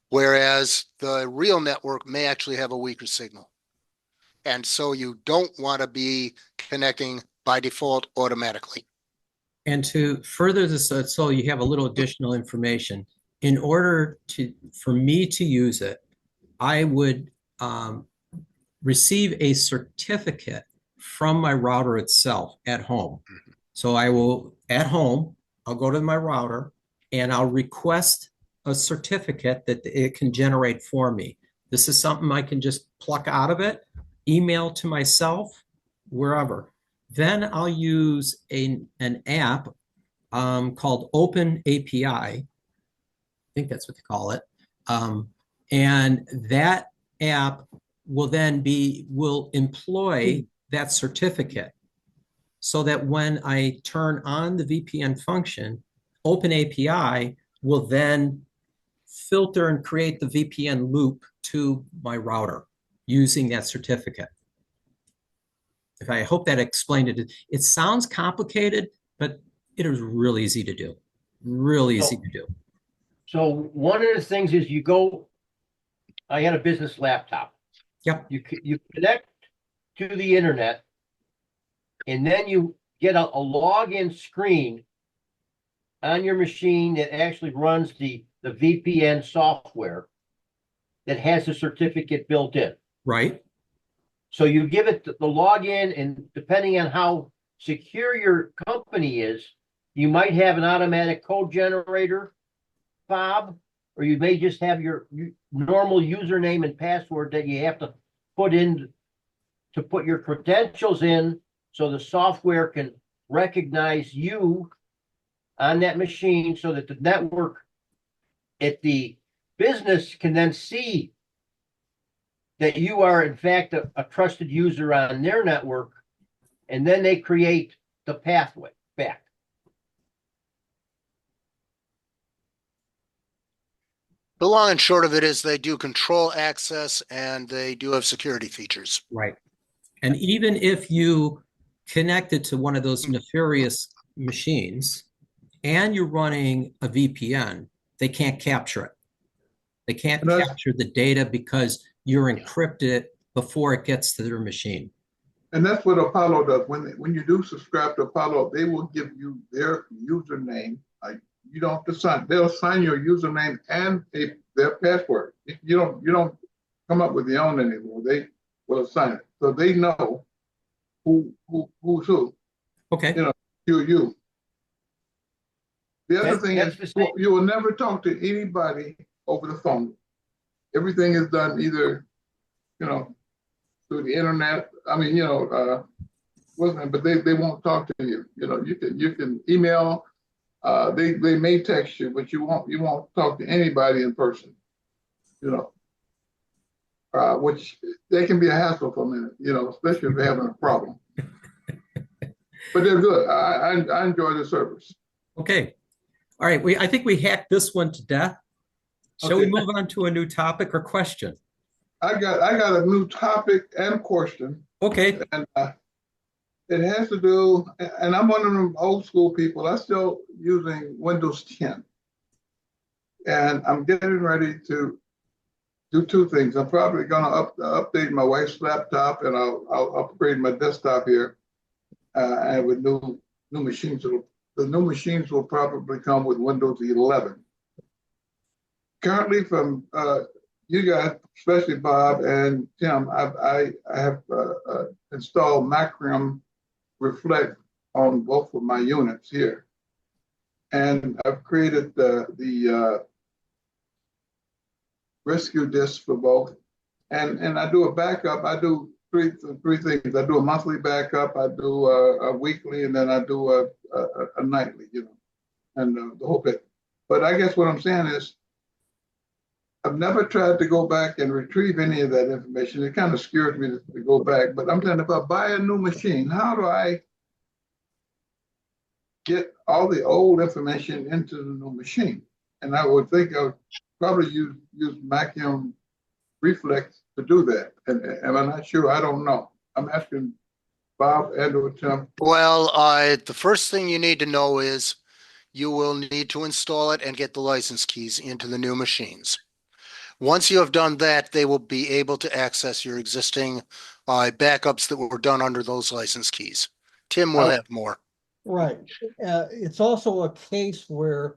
[SPEAKER 3] Whereas the real network may actually have a weaker signal. And so you don't want to be connecting by default automatically.
[SPEAKER 1] And to further this, so you have a little additional information. In order for me to use it, I would receive a certificate from my router itself at home. So at home, I'll go to my router and I'll request a certificate that it can generate for me. This is something I can just pluck out of it, email to myself, wherever. Then I'll use an app called Open API. I think that's what they call it. And that app will employ that certificate so that when I turn on the VPN function, Open API will then filter and create the VPN loop to my router using that certificate. I hope that explained it. It sounds complicated, but it is really easy to do. Really easy to do.
[SPEAKER 7] So one of the things is I had a business laptop.
[SPEAKER 1] Yep.
[SPEAKER 7] You connect to the internet, and then you get a login screen on your machine that actually runs the VPN software that has a certificate built in.
[SPEAKER 1] Right.
[SPEAKER 7] So you give it the login, and depending on how secure your company is, you might have an automatic code generator fob, or you may just have your normal username and password that you have to put in to put your credentials in so the software can recognize you on that machine, so that the network at the business can then see that you are in fact a trusted user on their network, and then they create the pathway back.
[SPEAKER 3] The long and short of it is they do control access and they do have security features.
[SPEAKER 1] Right. And even if you connected to one of those nefarious machines and you're running a VPN, they can't capture it. They can't capture the data because you're encrypted before it gets to their machine.
[SPEAKER 4] And that's what Apollo does. When you do subscribe to Apollo, they will give you their username. You don't have to sign. They'll sign your username and their password. You don't come up with your own anymore. They will assign it, so they know who's who.
[SPEAKER 1] Okay.
[SPEAKER 4] You. The other thing is, you will never talk to anybody over the phone. everything is done either, through the internet. I mean, but they won't talk to you. You can email. They may text you, but you won't talk to anybody in person. Which they can be a hassle for a minute. Especially if they're having a problem. But they're good. I enjoy the service.
[SPEAKER 1] Okay. All right. I think we hacked this one to death. Shall we
[SPEAKER 4] Okay.
[SPEAKER 1] move on to a new topic or question?
[SPEAKER 4] I got a new topic and question,
[SPEAKER 1] Okay.
[SPEAKER 4] and it has to do. And I'm one of them old school people. I'm still using Windows 10, and I'm getting ready to do two things. I'm probably going to update my wife's laptop, and I'll upgrade my desktop here, and with new machines. The new machines will probably come with Windows 11. Currently, from you guys, especially Bob and Tim, I have installed Macrium Reflect on both of my units here, and I've created the rescue disk for both, and I do a backup. I do three things. I do a monthly backup, I do a weekly, and then I do a nightly. And the whole bit. But I guess what I'm saying is, I've never tried to go back and retrieve any of that information. It kind of scares me to go back. But I'm saying, if I buy a new machine, how do I get all the old information into the new machine? And I would think I would probably use Macrium Reflex to do that. And I'm not sure. I don't know. I'm asking Bob and/or Tim.
[SPEAKER 3] Well, the first thing you need to know is you will need to install it and get the license keys into the new machines. Once you have done that, they will be able to access your existing backups that were done under those license keys. Tim will have more.
[SPEAKER 2] Right. It's also a case where,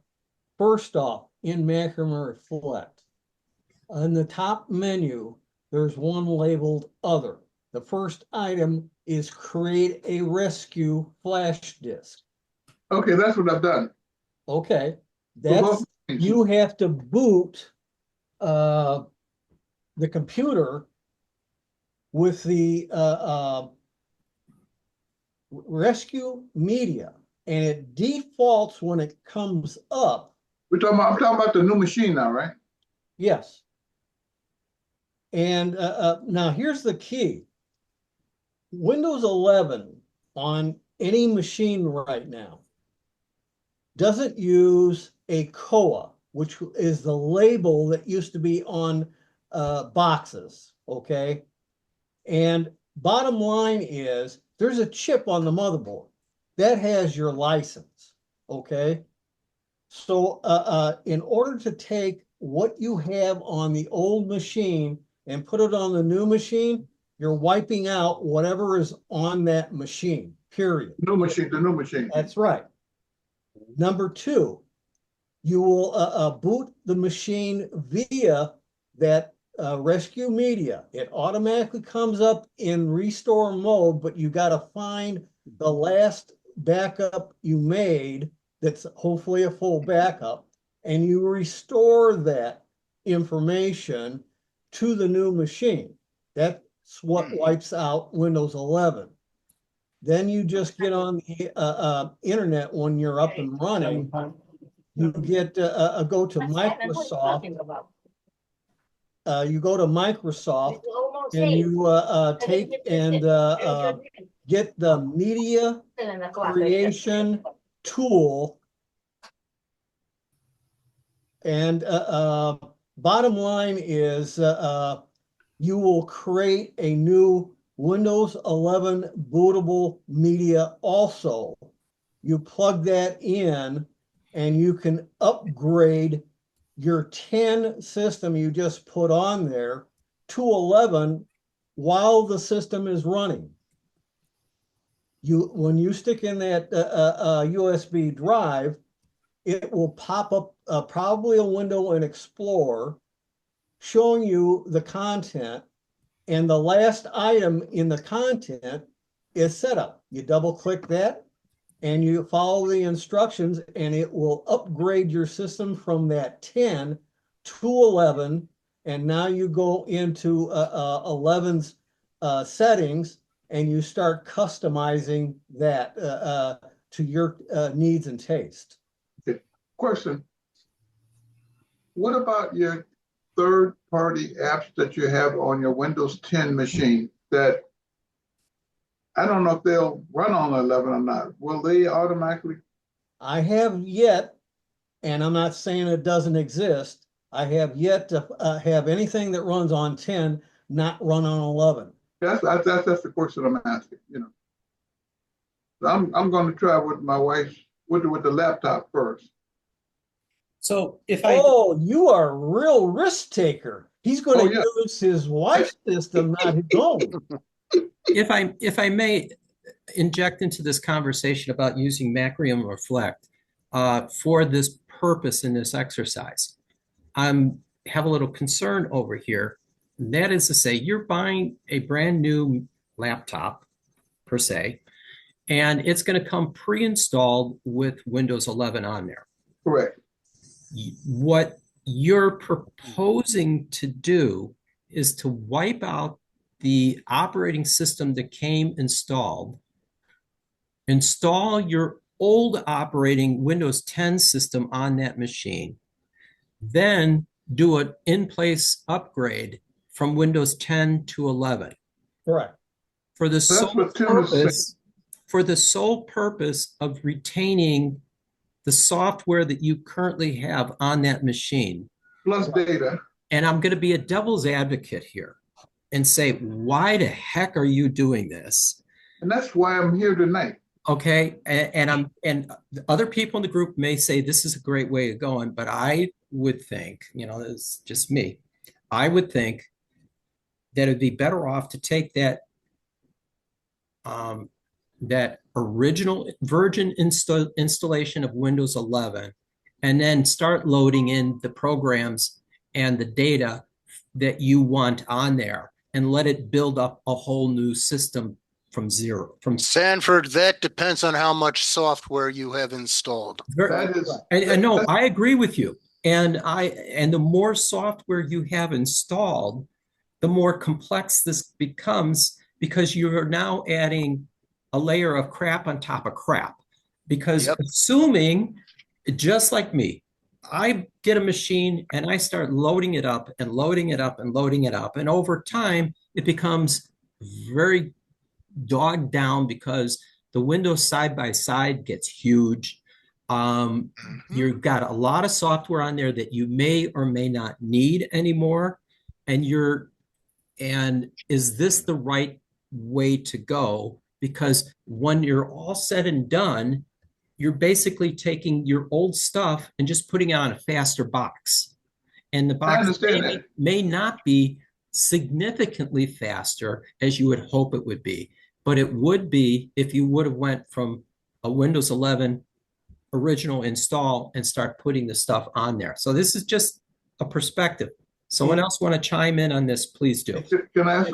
[SPEAKER 2] first off, in Macrium Reflect, on the top menu, there's one labeled Other. The first item is create a rescue flash disk.
[SPEAKER 4] Okay, that's what I've done.
[SPEAKER 2] Okay,
[SPEAKER 4] For both
[SPEAKER 2] that's,
[SPEAKER 4] machines.
[SPEAKER 2] you have to boot the computer with the rescue media, and it defaults when it comes up.
[SPEAKER 4] I'm talking about the new machine now, right?
[SPEAKER 2] Yes. And now here's the key. Windows 11 on any machine right now doesn't use a COA, which is the label that used to be on boxes, okay? And bottom line is, there's a chip on the motherboard that has your license, okay? So in order to take what you have on the old machine and put it on the new machine, you're wiping out whatever is on that machine, period.
[SPEAKER 4] The new machine.
[SPEAKER 2] That's right. Number two, you will boot the machine via that rescue media. It automatically comes up in restore mode, but you got to find the last backup you made that's hopefully a full backup, and you restore that information to the new machine. That's what wipes out Windows 11. Then you just get on the internet when you're up and running. You get go to Microsoft. You go to Microsoft and you take and get the media creation tool. And bottom line is you will create a new Windows 11 bootable media also. You plug that in and you can upgrade your 10 system you just put on there to 11 while the system is running. When you stick in that USB drive, it will pop up probably a window in Explorer showing you the content, and the last item in the content is setup. You double click that and you follow the instructions, and it will upgrade your system from that 10 to 11, and now you go into 11's settings and you start customizing that to your needs and taste.
[SPEAKER 4] Question. What about your third-party apps that you have on your Windows 10 machine that I don't know if they'll run on 11 or not? Will they automatically?
[SPEAKER 2] I have yet, and I'm not saying it doesn't exist, I have yet to have anything that runs on 10 not run on 11.
[SPEAKER 4] That's the question I'm asking. I'm going to try with my wife with the laptop first.
[SPEAKER 1] So if I
[SPEAKER 2] Oh, you are a real risk taker. He's going to
[SPEAKER 4] Oh, yeah.
[SPEAKER 2] use his wife's system, not his own.
[SPEAKER 1] if I may inject into this conversation about using Macrium Reflect for this purpose in this exercise, have a little concern over here. That is to say, you're buying a brand new laptop per se, and it's going to come pre-installed with Windows 11 on there.
[SPEAKER 4] Correct.
[SPEAKER 1] What you're proposing to do is to wipe out the operating system that came installed, install your old operating Windows 10 system on that machine, then do an in-place upgrade from Windows 10 to 11.
[SPEAKER 2] Correct.
[SPEAKER 1] For the
[SPEAKER 4] That's
[SPEAKER 1] sole
[SPEAKER 4] what Tim is saying.
[SPEAKER 1] purpose, for the sole purpose of retaining the software that you currently have on that machine.
[SPEAKER 4] Plus data.
[SPEAKER 1] And I'm going to be a devil's advocate here and say, why the heck are you doing this?
[SPEAKER 4] And that's why I'm here tonight.
[SPEAKER 1] Okay. And other people in the group may say this is a great way of going, but I would think, it's just me. I would think that it'd be better off to take that original Virgin installation of Windows 11 and then start loading in the programs and the data that you want on there and let it build up a whole new system from zero.
[SPEAKER 3] Sanford, that depends on how much software you have installed.
[SPEAKER 4] That is,
[SPEAKER 1] And no, I agree with you. And the more software you have installed, the more complex this becomes because you're now adding a layer of crap on top of crap. Because assuming, just like me, I get a machine and I start loading it up and loading it up and loading it up. And over time, it becomes very dogged down because the Windows side-by-side gets huge. You've got a lot of software on there that you may or may not need anymore. And is this the right way to go? Because when you're all said and done, you're basically taking your old stuff and just putting it on a faster box. And the box may not be significantly faster as you would hope it would be, but it would be if you would have went from a Windows 11 original install and start putting the stuff on there. So this is just a perspective. Someone else want to chime in on this, please do.
[SPEAKER 4] Can I add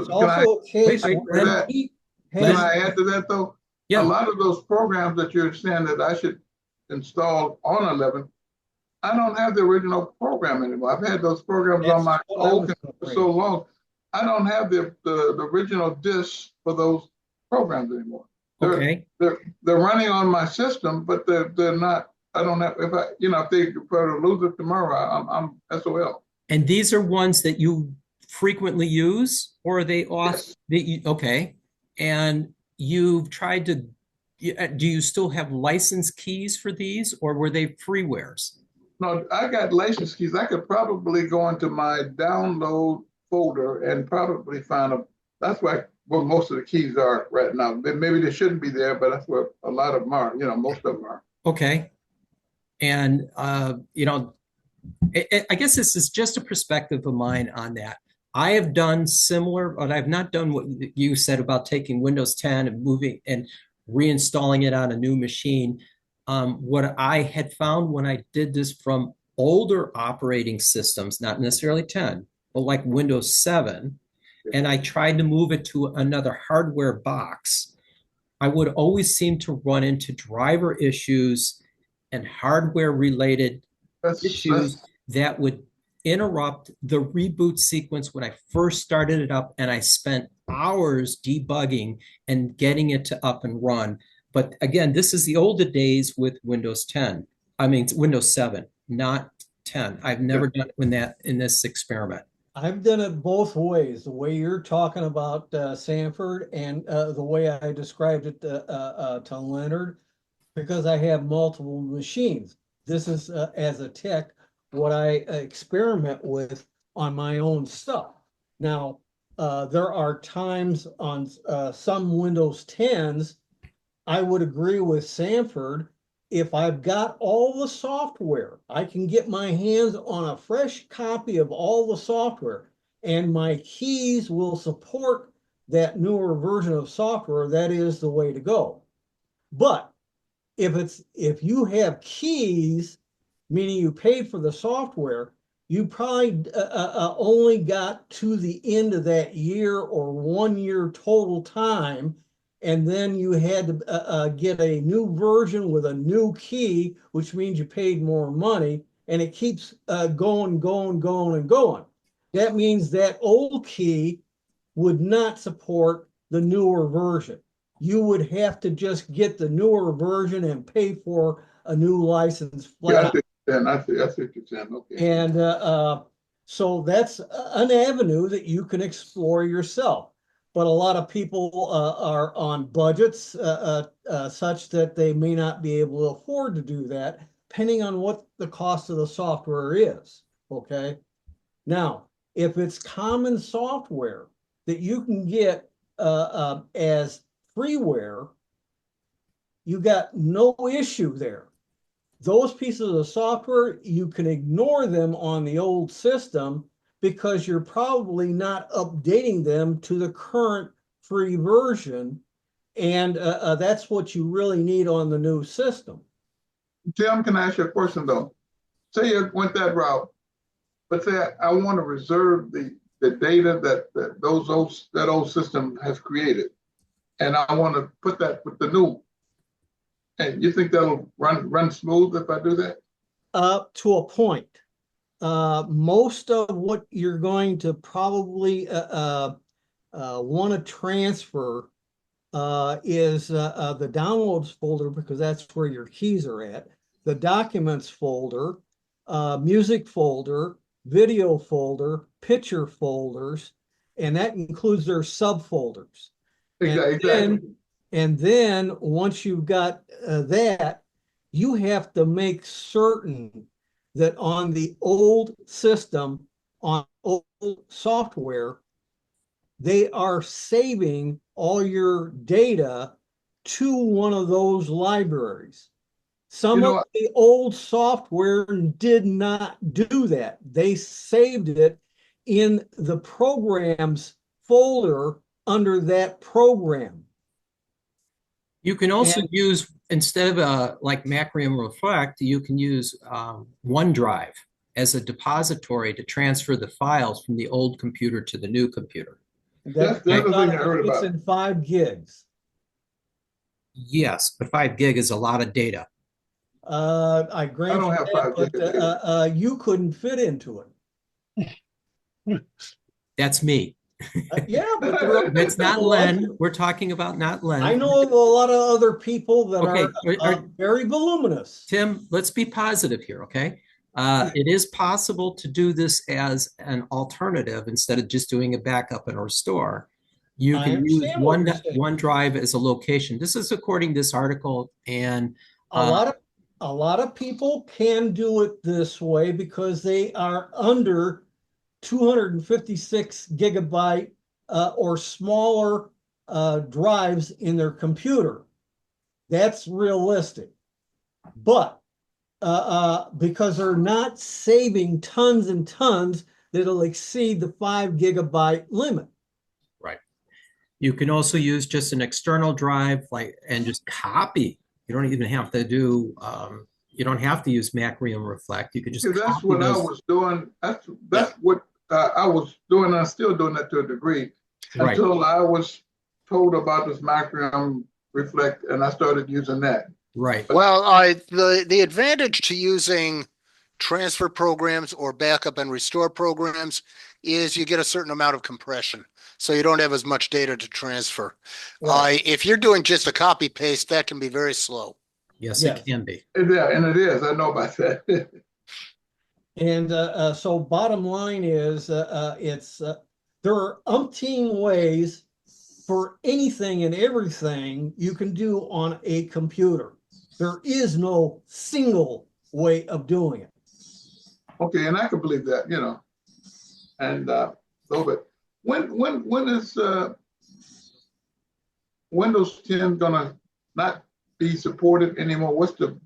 [SPEAKER 4] to that though?
[SPEAKER 1] Yeah.
[SPEAKER 4] A lot of those programs that you're saying that I should install on 11, I don't have the original program anymore. I've had those programs on my old computer for so long. I don't have the original disk for those programs anymore. They're running on my system, but they're not. I don't have. If they were to lose it tomorrow, I'm SOL.
[SPEAKER 1] And these are ones that you frequently use, or are they off?
[SPEAKER 4] Yes.
[SPEAKER 1] Okay. And you've tried to, do you still have license keys for these, or were they freewares?
[SPEAKER 4] No, I got license keys. I could probably go into my download folder and probably find them. That's where most of the keys are right now. Maybe they shouldn't be there, but that's where a lot of them are. Most of them are.
[SPEAKER 1] Okay. And, I guess this is just a perspective of mine on that. I have done similar, but I've not done what you said about taking Windows 10 and moving and reinstalling it on a new machine. What I had found when I did this from older operating systems, not necessarily 10, but like Windows 7, and I tried to move it to another hardware box, I would always seem to run into driver issues and hardware related issues that would interrupt the reboot sequence when I first started it up, and I spent hours debugging and getting it to up and run. But again, this is the older days with Windows 10. I mean, Windows 7, not 10. I've never done it in this experiment.
[SPEAKER 2] I've done it both ways, the way you're talking about Sanford and the way I described it to Leonard, because I have multiple machines. This is, as a tech, what I experiment with on my own stuff. Now, there are times on some Windows 10s, I would agree with Sanford. If I've got all the software, I can get my hands on a fresh copy of all the software, and my keys will support that newer version of software. That is the way to go. But if you have keys, meaning you paid for the software, you probably only got to the end of that year or 1 year total time, and then you had to get a new version with a new key, which means you paid more money, and it keeps going. That means that old key would not support the newer version. You would have to just get the newer version and pay for a new license flat.
[SPEAKER 4] Yeah, I see what you're saying. Okay.
[SPEAKER 2] And so that's an avenue that you can explore yourself. But a lot of people are on budgets such that they may not be able to afford to do that, depending on what the cost of the software is. Okay. Now, if it's common software that you can get as freeware, you got no issue there. Those pieces of software, you can ignore them on the old system because you're probably not updating them to the current free version. And that's what you really need on the new system.
[SPEAKER 4] Tim, can I ask you a question though? Say you went that route, but say I want to reserve the data that old system has created, and I want to put that with the new. And you think that'll run smooth if I do that?
[SPEAKER 2] To a point. Most of what you're going to probably want to transfer is the downloads folder, because that's where your keys are at, the documents folder, music folder, video folder, picture folders, and that includes their subfolders.
[SPEAKER 4] Exactly.
[SPEAKER 2] And then once you've got that, you have to make certain that on the old system, on old software, they are saving all your data to one of those libraries. Some of the old software did not do that. They saved it in the programs folder under that program.
[SPEAKER 1] You can also use, instead of like Macrium Reflect, you can use OneDrive as a depository to transfer the files from the old computer to the new computer.
[SPEAKER 4] That's the other thing I heard about.
[SPEAKER 2] It's in 5 gigs.
[SPEAKER 1] Yes, but 5 gig is a lot of data.
[SPEAKER 2] I grant
[SPEAKER 4] don't
[SPEAKER 2] you
[SPEAKER 4] have
[SPEAKER 2] that,
[SPEAKER 4] 5 gigs.
[SPEAKER 2] but you couldn't fit into it.
[SPEAKER 1] That's me.
[SPEAKER 2] Yeah, but
[SPEAKER 1] That's not Len. We're talking about not Len.
[SPEAKER 2] I know of a lot of other people that
[SPEAKER 1] Okay,
[SPEAKER 2] are very voluminous.
[SPEAKER 1] Tim, let's be positive here, okay? It is possible to do this as an alternative instead of just doing a backup and restore. You
[SPEAKER 2] I
[SPEAKER 1] can use
[SPEAKER 2] understand what you're saying.
[SPEAKER 1] OneDrive as a location. This is according to this article, and
[SPEAKER 2] A lot of people can do it this way because they are under 256 gigabyte or smaller drives in their computer. That's realistic. But because they're not saving tons and tons that'll exceed the 5 gigabyte limit.
[SPEAKER 1] right. You can also use just an external drive, and just copy. You don't even have to do. You don't have to use Macrium Reflect. You could just.
[SPEAKER 4] That's what I was doing. That's what I was doing. I'm still doing that to a degree,
[SPEAKER 1] Right.
[SPEAKER 4] until I was told about this Macrium Reflect, and I started using that.
[SPEAKER 1] Right.
[SPEAKER 3] Well, the advantage to using transfer programs or backup and restore programs is you get a certain amount of compression. So you don't have as much data to transfer.
[SPEAKER 2] Right.
[SPEAKER 3] If you're doing just a copy paste, that can be very slow.
[SPEAKER 1] Yes,
[SPEAKER 2] Yes.
[SPEAKER 1] it can be.
[SPEAKER 4] Yeah, and it is. I know about that.
[SPEAKER 2] And so bottom line is there are umpteen ways for anything and everything you can do on a computer. There is no single way of doing it.
[SPEAKER 4] Okay, and I can believe that, you know. And so, but when is Windows 10 gonna not be supported anymore? What's the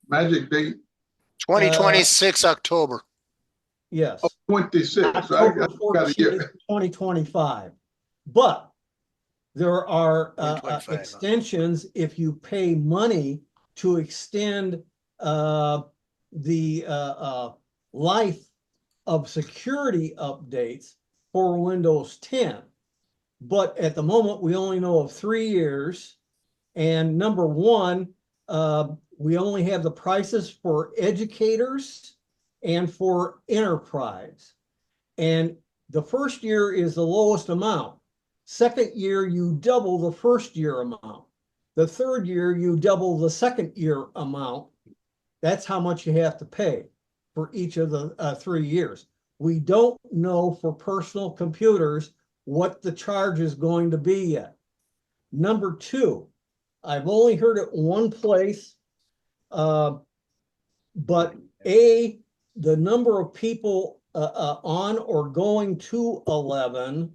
[SPEAKER 4] magic date?
[SPEAKER 3] 2026 October.
[SPEAKER 2] Yes.
[SPEAKER 4] 26. So I
[SPEAKER 2] October
[SPEAKER 4] got a
[SPEAKER 2] 14th,
[SPEAKER 4] year.
[SPEAKER 2] 2025. But there are
[SPEAKER 3] 2025, huh?
[SPEAKER 2] extensions if you pay money to extend the life of security updates for Windows 10. But at the moment, we only know of 3 years. And number one, we only have the prices for educators and for enterprise. And the first year is the lowest amount. Second year, you double the first year amount. The third year, you double the second year amount. That's how much you have to pay for each of the 3 years. We don't know for personal computers what the charge is going to be yet. Number two, I've only heard it one place, but the number of people on or going to 11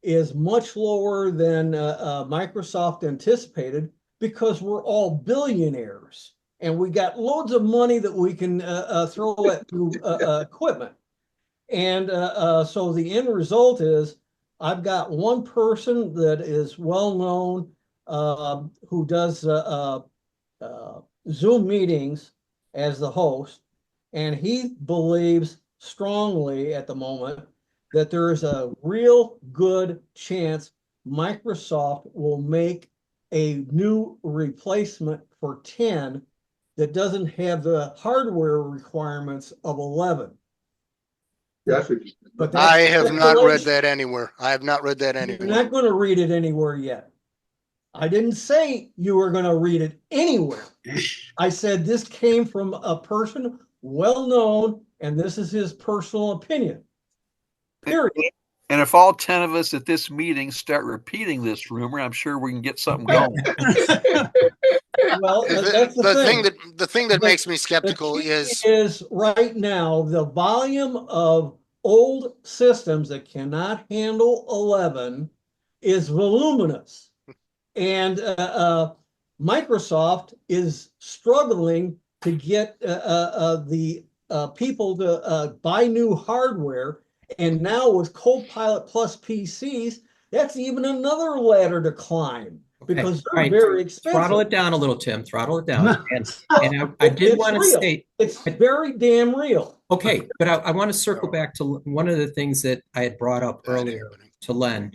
[SPEAKER 2] is much lower than Microsoft anticipated because we're all billionaires and we got loads of money that we can throw at new equipment. And so the end result is I've got one person that is well known who does Zoom meetings as the host, and he believes strongly at the moment that there is a real good chance Microsoft will make a new replacement for 10 that doesn't have the hardware requirements of 11.
[SPEAKER 4] That's what you-
[SPEAKER 2] But
[SPEAKER 3] I
[SPEAKER 2] that's
[SPEAKER 3] have not read
[SPEAKER 2] speculation.
[SPEAKER 3] that anywhere. I have not read that
[SPEAKER 2] You're
[SPEAKER 3] anywhere.
[SPEAKER 2] not going to read it anywhere yet. I didn't say you were going to read it anywhere. I said this came from a person well known, and this is his personal opinion. Period.
[SPEAKER 5] And if all 10 of us at this meeting start repeating this rumor, I'm sure we can get something going.
[SPEAKER 2] Well, that's the thing.
[SPEAKER 3] The thing that
[SPEAKER 2] The-
[SPEAKER 3] makes me
[SPEAKER 2] The
[SPEAKER 3] skeptical
[SPEAKER 2] key
[SPEAKER 3] is
[SPEAKER 2] is right now the volume of old systems that cannot handle 11 is voluminous. And Microsoft is struggling to get the people to buy new hardware. And now with Copilot Plus PCs, that's even another ladder to climb because
[SPEAKER 1] All
[SPEAKER 2] they're
[SPEAKER 1] right.
[SPEAKER 2] very expensive.
[SPEAKER 1] Throttle it down a little, Tim. Throttle it down. And I did
[SPEAKER 2] It's
[SPEAKER 1] want to
[SPEAKER 2] real.
[SPEAKER 1] state,
[SPEAKER 2] It's very damn real.
[SPEAKER 1] okay, but I want to circle back to one of the things that I had brought up earlier to Len.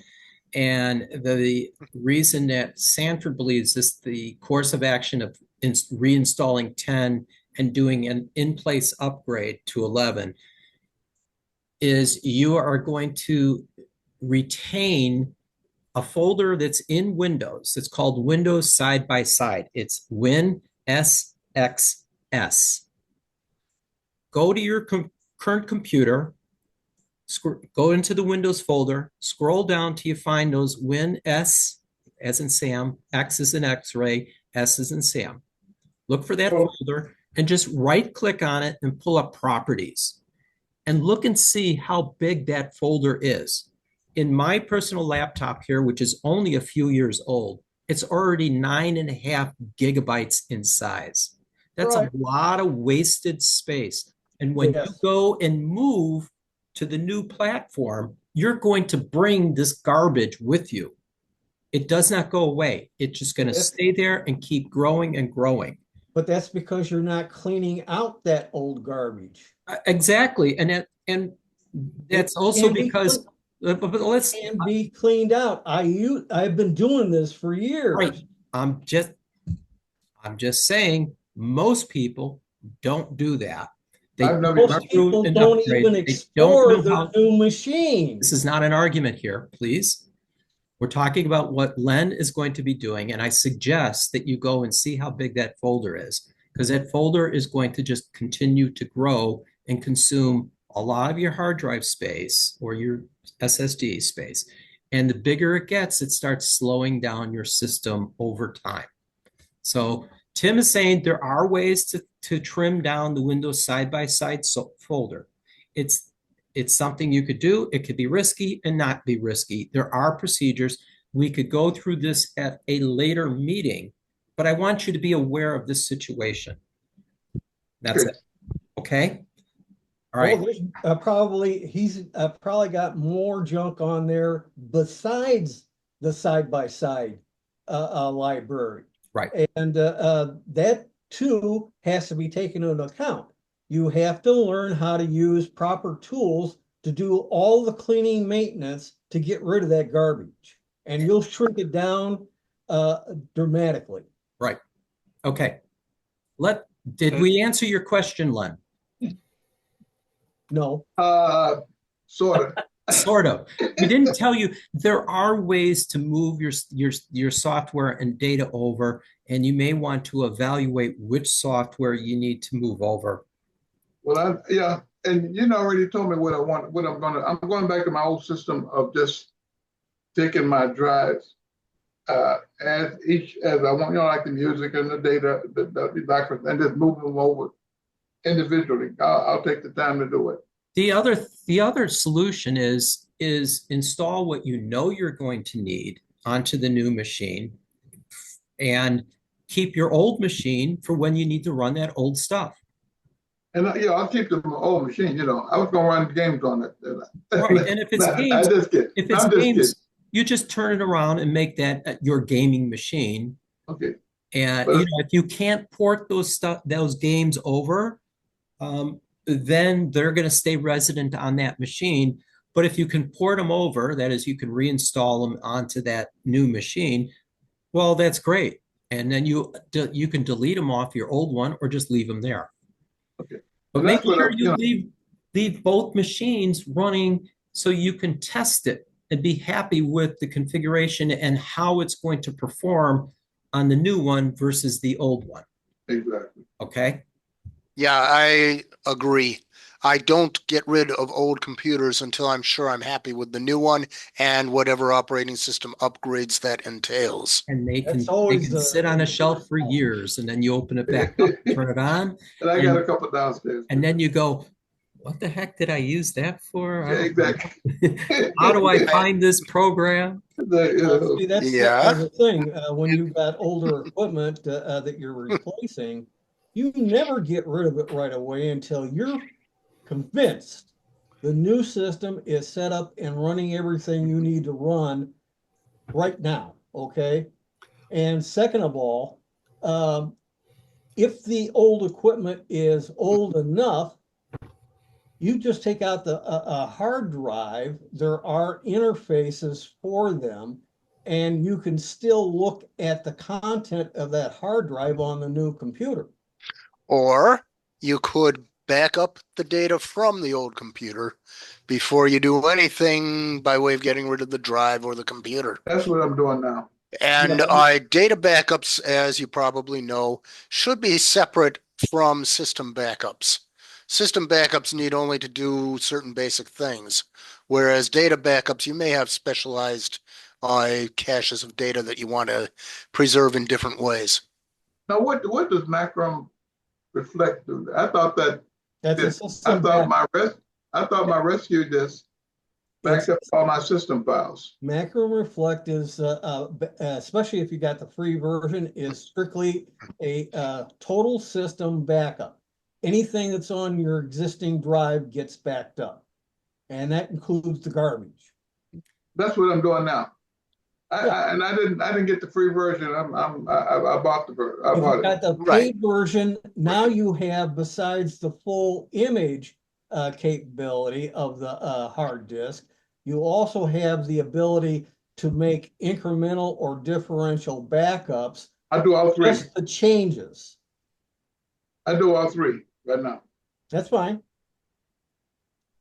[SPEAKER 1] And the reason that Sanford believes this, the course of action of reinstalling 10 and doing an in-place upgrade to 11 is you are going to retain a folder that's in Windows. It's called Windows Side by Side. It's WinSXS. Go to your current computer, go into the Windows folder, scroll down till you find those WinS as in Sam, X is in X-ray, S is in Sam. Look for that folder and just right click on it and pull up properties and look and see how big that folder is. In my personal laptop here, which is only a few years old, it's already 9.5 gigabytes in size. That's
[SPEAKER 2] Right.
[SPEAKER 1] a lot of wasted space. And when you
[SPEAKER 2] Yes.
[SPEAKER 1] go and move to the new platform, you're going to bring this garbage with you. It does not go away. It's just going to
[SPEAKER 2] Yes.
[SPEAKER 1] stay there and keep growing and growing.
[SPEAKER 2] But that's because you're not cleaning out that old garbage.
[SPEAKER 1] Exactly. And that's also
[SPEAKER 2] Can be
[SPEAKER 1] because, but let's,
[SPEAKER 2] Can be cleaned out. I've been doing this for years.
[SPEAKER 1] right. I'm just saying most people don't do that. They
[SPEAKER 4] I've never-
[SPEAKER 1] go
[SPEAKER 2] Most
[SPEAKER 1] through
[SPEAKER 2] people
[SPEAKER 1] an
[SPEAKER 2] don't
[SPEAKER 1] upgrade.
[SPEAKER 2] even
[SPEAKER 1] They don't
[SPEAKER 2] explore
[SPEAKER 1] know
[SPEAKER 2] their
[SPEAKER 1] how-
[SPEAKER 2] new machine.
[SPEAKER 1] This is not an argument here, please. We're talking about what Len is going to be doing, and I suggest that you go and see how big that folder is, because that folder is going to just continue to grow and consume a lot of your hard drive space or your SSD space. And the bigger it gets, it starts slowing down your system over time. So Tim is saying there are ways to trim down the Windows side-by-side folder. It's something you could do. It could be risky and not be risky. There are procedures. We could go through this at a later meeting, but I want you to be aware of this situation. That's
[SPEAKER 4] Good.
[SPEAKER 1] it. Okay? All
[SPEAKER 2] Oh,
[SPEAKER 1] right.
[SPEAKER 2] there's he's probably got more junk on there besides the side-by-side library.
[SPEAKER 1] Right.
[SPEAKER 2] And that too has to be taken into account. You have to learn how to use proper tools to do all the cleaning maintenance to get rid of that garbage. And you'll shrink it down dramatically.
[SPEAKER 1] Right. Okay. Did we answer your question, Len?
[SPEAKER 2] No.
[SPEAKER 4] Sort of.
[SPEAKER 1] Sort of. We didn't tell you there are ways to move your software and data over, and you may want to evaluate which software you need to move over.
[SPEAKER 4] Well, yeah, and you already told me what I want, I'm going back to my old system of just taking my drives as I want, like the music and the data, the documents, and just moving them over individually. I'll take the time to do it.
[SPEAKER 1] The other solution is install what you know you're going to need onto the new machine and keep your old machine for when you need to run that old stuff.
[SPEAKER 4] And I'll keep the old machine. I was gonna run games on it.
[SPEAKER 1] Right. And if it's games,
[SPEAKER 4] kidding.
[SPEAKER 1] You just turn it around and make that your gaming machine.
[SPEAKER 4] Okay.
[SPEAKER 1] And if you can't port those games over, then they're going to stay resident on that machine. But if you can port them over, that is, you can reinstall them onto that new machine, well, that's great. And then you can delete them off your old one or just leave them there.
[SPEAKER 4] Okay.
[SPEAKER 1] But make sure you leave both machines running so you can test it and be happy with the configuration and how it's going to perform on the new one versus the old one.
[SPEAKER 4] Exactly.
[SPEAKER 1] Okay?
[SPEAKER 3] Yeah, I agree. I don't get rid of old computers until I'm sure I'm happy with the new one and whatever operating system upgrades that entails.
[SPEAKER 1] And they can
[SPEAKER 2] always
[SPEAKER 1] sit on a shelf for years, and then you open it back up, turn it on,
[SPEAKER 4] And I got a couple downstairs.
[SPEAKER 1] and then you go, what the heck did I use that for?
[SPEAKER 4] Yeah, exactly.
[SPEAKER 1] How do I find this program?
[SPEAKER 2] See, that's
[SPEAKER 3] Yeah.
[SPEAKER 2] the thing. When you've got older equipment that you're replacing, you never get rid of it right away until you're convinced the new system is set up and running everything you need to run right now. Okay. And second of all, if the old equipment is old enough, you just take out the hard drive. There are interfaces for them, and you can still look at the content of that hard drive on the new computer.
[SPEAKER 3] Or you could back up the data from the old computer before you do anything by way of getting rid of the drive or the computer.
[SPEAKER 4] That's what I'm doing now.
[SPEAKER 3] And data backups, as you probably know, should be separate from system backups. System backups need only to do certain basic things, whereas data backups, you may have specialized caches of data that you want to preserve in different ways.
[SPEAKER 4] Now, what does Macrom Reflect do? I thought that
[SPEAKER 2] That's a system
[SPEAKER 4] I thought my rescue disk backs up all my system files.
[SPEAKER 2] Macro Reflect is, especially if you got the free version, is strictly a total system backup. Anything that's on your existing drive gets backed up, and that includes the garbage.
[SPEAKER 4] That's what I'm doing now. I didn't get the free version. I bought the version.
[SPEAKER 2] If you got the paid version, now you have, besides the full image capability of the hard disk, you also have the ability to make incremental or differential backups.
[SPEAKER 4] I do all three.
[SPEAKER 2] Just the changes.
[SPEAKER 4] I do all three right now.
[SPEAKER 2] That's fine.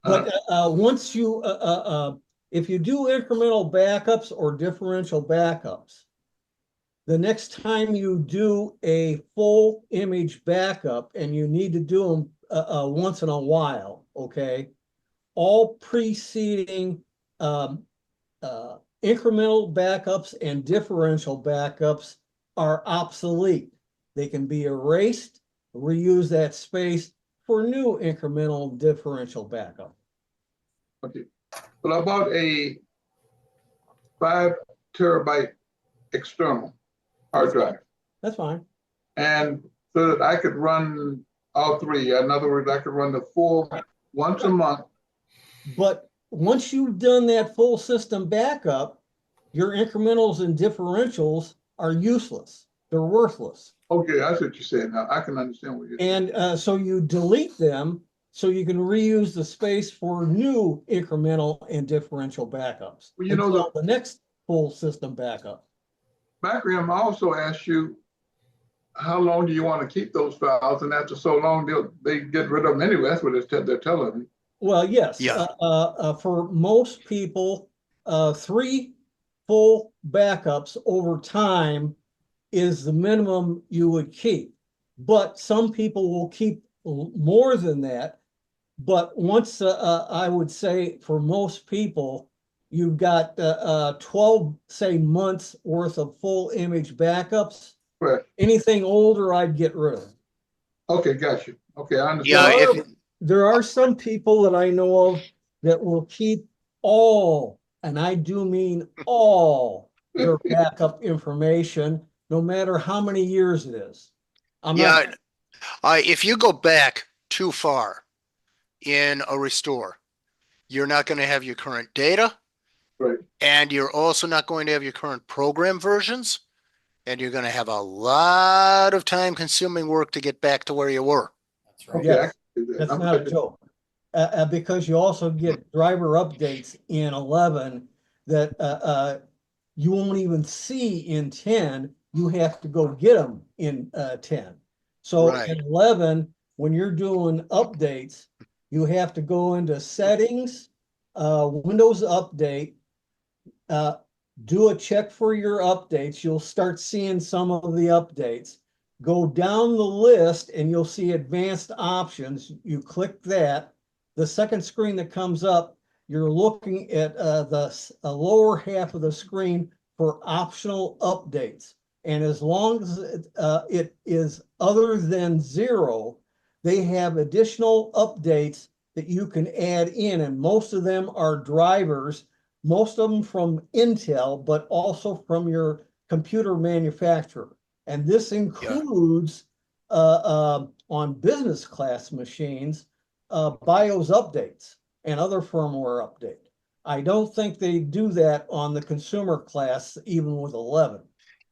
[SPEAKER 2] But once you, if you do incremental backups or differential backups, the next time you do a full image backup, and you need to do them once in a while, okay? All preceding incremental backups and differential backups are obsolete. They can be erased, reuse that space for new incremental differential backup.
[SPEAKER 4] Okay. Well, I bought a 5 terabyte external hard drive,
[SPEAKER 2] That's fine.
[SPEAKER 4] and so that I could run all three. In other words, I could run the full once a month.
[SPEAKER 2] But once you've done that full system backup, your incrementals and differentials are useless. They're worthless.
[SPEAKER 4] Okay, that's what you're saying now. I can understand what you're saying.
[SPEAKER 2] And so you delete them so you can reuse the space for new incremental and differential backups.
[SPEAKER 4] Well, you know,
[SPEAKER 2] until the next full system backup.
[SPEAKER 4] Macrium also asked you, how long do you want to keep those files? And after so long, they get rid of them anyway. That's what they're telling me.
[SPEAKER 2] Well, yes.
[SPEAKER 3] Yeah.
[SPEAKER 2] For most people, 3 full backups over time is the minimum you would keep. But some people will keep more than that. But once, I would say for most people, you've got 12, say, months worth of full image backups.
[SPEAKER 4] Right.
[SPEAKER 2] Anything older, I'd get rid of.
[SPEAKER 4] Okay, got you. Okay, I understand.
[SPEAKER 3] Yeah,
[SPEAKER 2] There are some people that I know of that will keep all, and I do mean all, their backup information, no matter how many years it is.
[SPEAKER 3] yeah. If you go back too far in a restore, you're not going to have your current data.
[SPEAKER 4] Right.
[SPEAKER 3] And you're also not going to have your current program versions. And you're going to have a lot of time consuming work to get back to where you were.
[SPEAKER 1] That's right.
[SPEAKER 4] Okay,
[SPEAKER 2] Yes.
[SPEAKER 4] I can do that.
[SPEAKER 2] That's
[SPEAKER 4] I'm
[SPEAKER 2] not a
[SPEAKER 4] good.
[SPEAKER 2] joke. Because you also get driver updates in 11 that you won't even see in 10. You have to go get them in 10. So
[SPEAKER 3] Right.
[SPEAKER 2] in 11, when you're doing updates, you have to go into settings, Windows Update, do a check for your updates. You'll start seeing some of the updates. Go down the list and you'll see advanced options. You click that. The second screen that comes up, you're looking at the lower half of the screen for optional updates. And as long as it is other than 0, they have additional updates that you can add in. And most of them are drivers, most of them from Intel, but also from your computer manufacturer. And this includes on business class machines, BIOS updates and other firmware update. I don't think they do that on the consumer class, even with 11.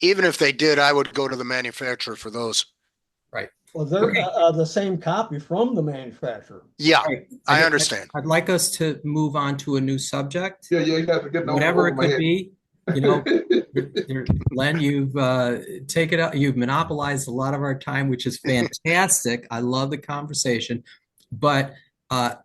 [SPEAKER 3] Even if they did, I would go to the manufacturer for those.
[SPEAKER 2] Well, they're
[SPEAKER 1] Okay.
[SPEAKER 2] the same copy from the manufacturer.
[SPEAKER 3] Yeah,
[SPEAKER 1] All right.
[SPEAKER 3] I understand.
[SPEAKER 1] I'd like us to move on to a new subject,
[SPEAKER 4] Yeah, you guys are getting
[SPEAKER 1] whatever it
[SPEAKER 4] over my
[SPEAKER 1] could
[SPEAKER 4] head.
[SPEAKER 1] be. You know, Len, you've taken out, you've monopolized a lot of our time, which is fantastic. I love the conversation. But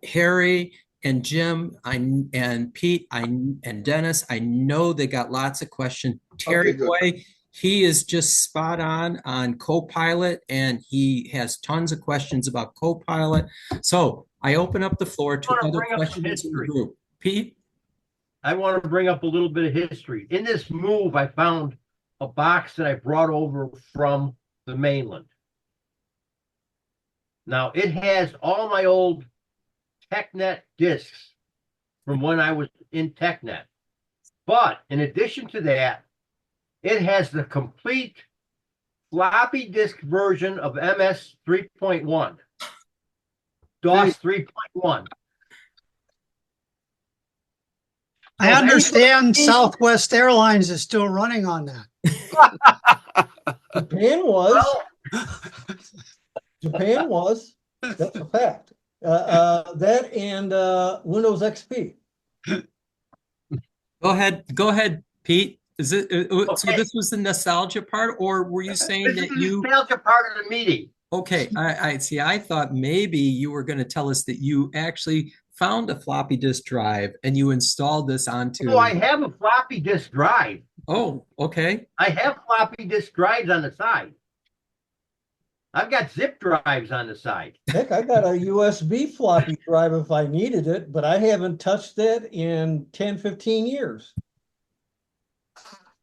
[SPEAKER 1] Harry and Jim, and Pete, and Dennis, I know they got lots of questions. Terry
[SPEAKER 4] good.
[SPEAKER 1] Boy, he is just spot on Copilot, and he has tons of questions about Copilot. So I open up the floor to
[SPEAKER 7] I wanna
[SPEAKER 1] other
[SPEAKER 7] bring up some
[SPEAKER 1] questions in the
[SPEAKER 7] history.
[SPEAKER 1] group. Pete?
[SPEAKER 7] I want to bring up a little bit of history. In this move, I found a box that I brought over from the mainland. Now, it has all my old TechNet discs from when I was in TechNet. But in addition to that, it has the complete floppy disk version of MS 3.1, DOS 3.1.
[SPEAKER 8] I understand Southwest Airlines is still running on that.
[SPEAKER 2] Japan was.
[SPEAKER 7] Well,
[SPEAKER 2] Japan was. That's a fact. That and Windows XP.
[SPEAKER 1] Go ahead, Pete. Is it so?
[SPEAKER 7] Okay.
[SPEAKER 1] This was the nostalgia part, or were you saying
[SPEAKER 7] this
[SPEAKER 1] that
[SPEAKER 7] is the
[SPEAKER 1] you?
[SPEAKER 7] nostalgia part of the meeting.
[SPEAKER 1] Okay, I see. I thought maybe you were going to tell us that you actually found a floppy disk drive and you installed this onto.
[SPEAKER 7] Oh, I have a floppy disk drive.
[SPEAKER 1] Oh, okay.
[SPEAKER 7] I have floppy disk drives on the side. I've got zip drives on the side.
[SPEAKER 2] Heck, I got a USB floppy drive if I needed it, but I haven't touched that in 10, 15 years.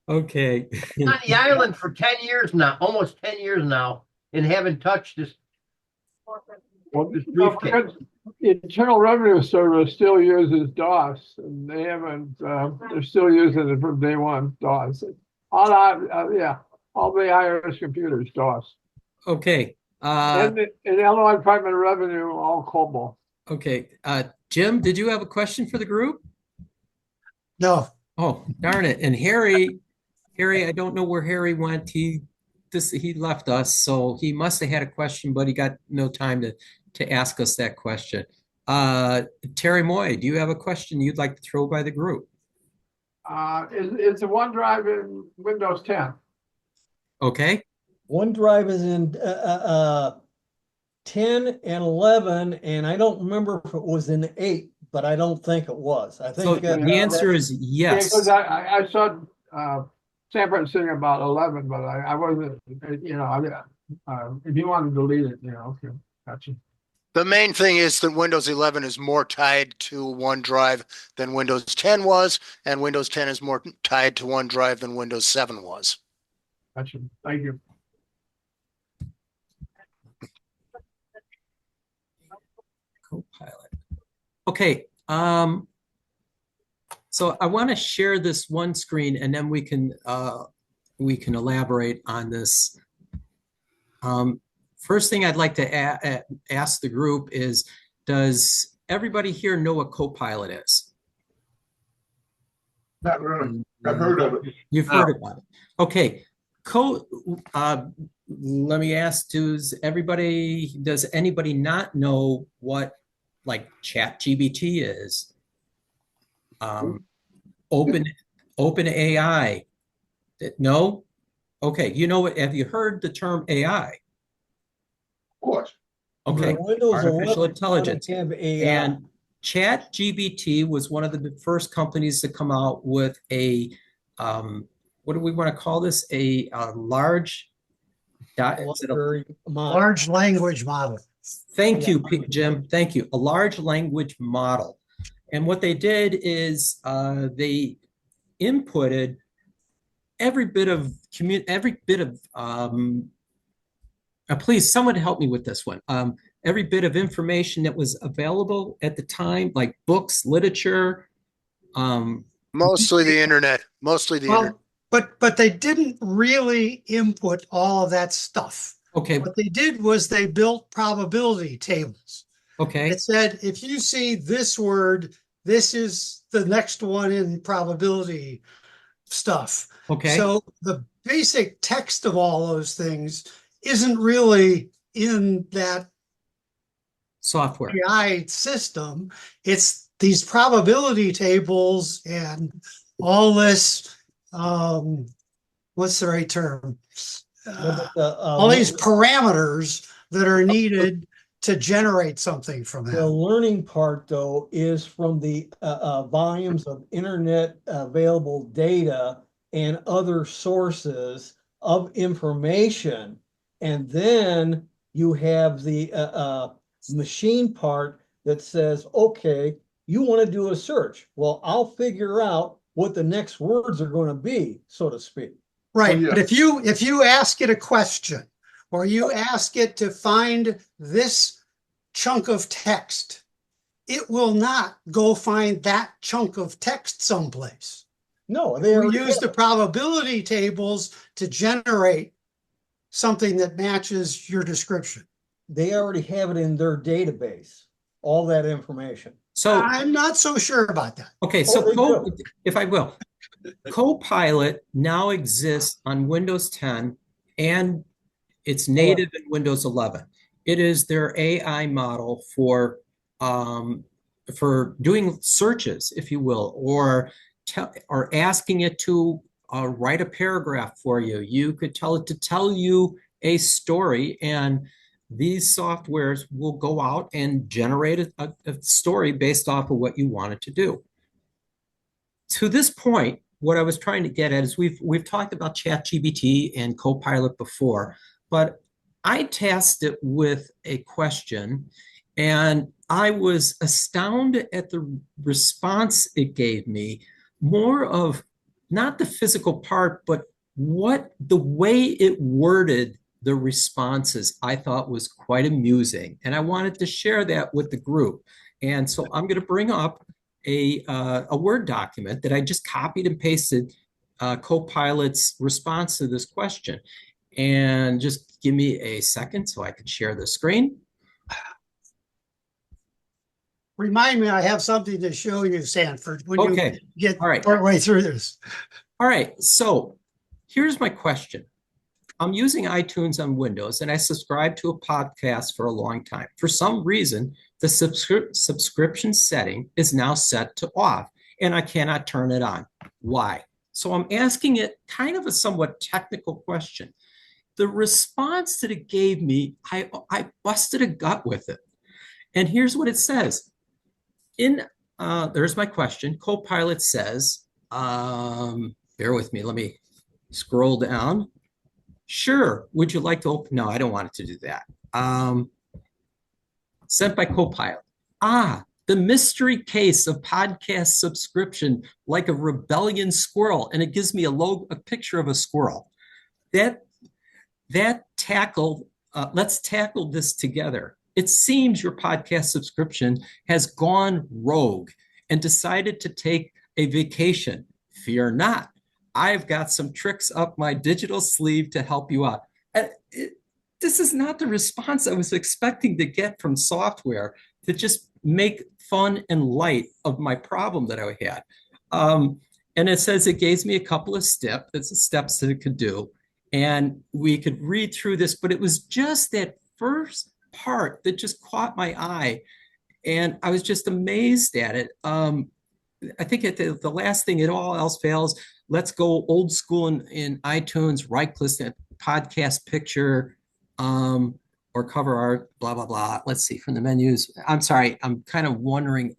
[SPEAKER 1] Okay.
[SPEAKER 7] On the island for 10 years now, almost 10 years now, and haven't touched this. This briefcase.
[SPEAKER 9] Because the Internal Revenue Service still uses DOS, and they haven't. They're still using it from day one. DOS. All the IRS computers DOS.
[SPEAKER 1] Okay.
[SPEAKER 9] And the Illinois Department of Revenue all COBOL.
[SPEAKER 1] Okay. Jim, did you have a question for the group?
[SPEAKER 8] No,
[SPEAKER 1] Oh, darn it. And Harry, I don't know where Harry went. He left us, so he must have had a question, but he got no time to ask us that question. Terry Moy, do you have a question you'd like to throw by the group?
[SPEAKER 9] Is the OneDrive in Windows 10?
[SPEAKER 1] Okay.
[SPEAKER 2] OneDrive is in 10 and 11, and I don't remember if it was in 8, but I don't think it was. I
[SPEAKER 1] So
[SPEAKER 2] think
[SPEAKER 1] the answer is yes.
[SPEAKER 9] Because I saw Sanford saying about 11, but I wasn't. If you want to delete it, okay, gotcha.
[SPEAKER 3] The main thing is that Windows 11 is more tied to OneDrive than Windows 10 was, and Windows 10 is more tied to OneDrive than Windows 7 was.
[SPEAKER 9] Gotcha. Thank you.
[SPEAKER 1] Copilot. Okay. So I want to share this one screen, and then we can elaborate on this. First thing I'd like to ask the group is, does everybody here know what Copilot is?
[SPEAKER 4] Not really. I've heard of it.
[SPEAKER 1] You've heard about it. Okay. Let me ask, does anybody not know what like ChatGPT is? OpenAI. No? Okay. You know what? Have you heard the term AI?
[SPEAKER 4] Of course.
[SPEAKER 1] Okay.
[SPEAKER 2] Windows
[SPEAKER 1] Artificial
[SPEAKER 2] 11
[SPEAKER 1] intelligence.
[SPEAKER 2] have AI.
[SPEAKER 1] And ChatGPT was one of the first companies to come out with a, what do we want to call this? A large,
[SPEAKER 8] large language model.
[SPEAKER 1] Thank you, Jim. Thank you. A large language model. And what they did is they inputted every bit of please, someone help me with this one. Every bit of information that was available at the time, like books, literature.
[SPEAKER 3] Mostly the internet. Internet.
[SPEAKER 8] But they didn't really input all of that stuff.
[SPEAKER 1] Okay.
[SPEAKER 8] What they did was they built probability tables.
[SPEAKER 1] Okay.
[SPEAKER 8] It said, if you see this word, this is the next one in probability stuff.
[SPEAKER 1] Okay.
[SPEAKER 8] So the basic text of all those things isn't really in that
[SPEAKER 1] software
[SPEAKER 8] AI system. It's these probability tables and all this, what's the right term? All these parameters that are needed to generate something from that.
[SPEAKER 2] The learning part, though, is from the volumes of internet available data and other sources of information. And then you have the machine part that says, okay, you want to do a search. Well, I'll figure out what the next words are going to be, so to speak.
[SPEAKER 8] Right.
[SPEAKER 4] Oh, yeah.
[SPEAKER 8] But if you ask it a question, or you ask it to find this chunk of text, it will not go find that chunk of text someplace.
[SPEAKER 2] No, they
[SPEAKER 8] We use the probability tables to generate something that matches your description.
[SPEAKER 2] They already have it in their database, all that information.
[SPEAKER 1] So
[SPEAKER 8] I'm not so sure about that.
[SPEAKER 1] okay, so
[SPEAKER 2] they do.
[SPEAKER 1] if I will, Copilot now exists on Windows 10 and it's native in Windows 11. It is their AI model for doing searches, if you will, or asking it to write a paragraph for you. You could tell it to tell you a story, and these softwares will go out and generate a story based off of what you want it to do. To this point, what I was trying to get at is we've talked about ChatGPT and Copilot before, but I tasked it with a question and I was astounded at the response it gave me, more of not the physical part, but what the way it worded the responses I thought was quite amusing. And I wanted to share that with the group. And so I'm going to bring up a Word document that I just copied and pasted Copilot's response to this question. And just give me a second so I can share the screen.
[SPEAKER 8] Remind me, I have something to show you, Sanford, when
[SPEAKER 1] Okay.
[SPEAKER 8] you get
[SPEAKER 1] All right.
[SPEAKER 8] partway through this.
[SPEAKER 1] All right, so here's my question. I'm using iTunes on Windows and I subscribe to a podcast for a long time. For some reason, the subscription setting is now set to off and I cannot turn it on. Why? So I'm asking it kind of a somewhat technical question. The response that it gave me, I busted a gut with it. And here's what it says. There's my question. Copilot says, bear with me, let me scroll down. Sure, would you like to open? No, I don't want it to do that. Sent by Copilot. The mystery case of podcast subscription like a rebellion squirrel. And it gives me a picture of a squirrel. Let's tackle this together. It seems your podcast subscription has gone rogue and decided to take a vacation. Fear not. I've got some tricks up my digital sleeve to help you out. This is not the response I was expecting to get from software to just make fun and light of my problem that I had. And it says it gave me a couple of steps that it could do. And we could read through this, but it was just that first part that just caught my eye. And I was just amazed at it. I think at the last thing, it all else fails. Let's go old school in iTunes, right-click that podcast picture or cover art, blah, blah, blah. Let's see from the menus. I'm sorry, I'm kind of wandering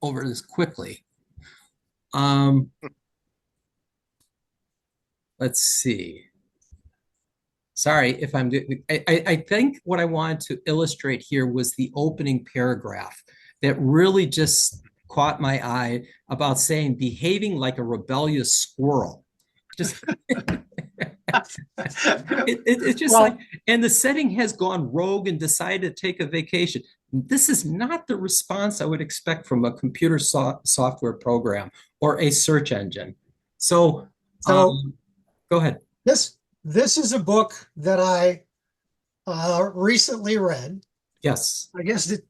[SPEAKER 1] over this quickly. Let's see. Sorry if I'm doing, I think what I wanted to illustrate here was the opening paragraph that really just caught my eye about saying behaving like a rebellious squirrel. Just it's just like, and the setting has gone rogue and decided to take a vacation. This is not the response I would expect from a computer software program or a search engine. So go ahead.
[SPEAKER 8] This is a book that I recently read.
[SPEAKER 1] Yes.
[SPEAKER 8] I guess it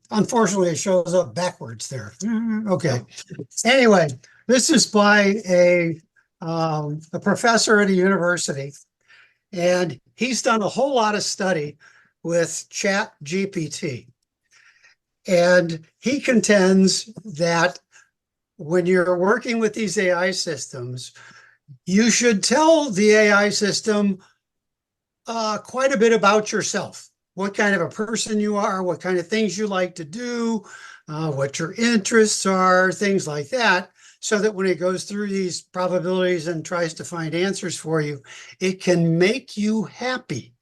[SPEAKER 8] unfortunately it shows up backwards there. Okay. Anyway, this is by a professor at a university, and he's done a whole lot of study with ChatGPT. And he contends that when you're working with these AI systems, you should tell the AI system quite a bit about yourself, what kind of a person you are, what kind of things you like to do, what your interests are, things like that, so that when it goes through these probabilities and tries to find answers for you, it can make you happy.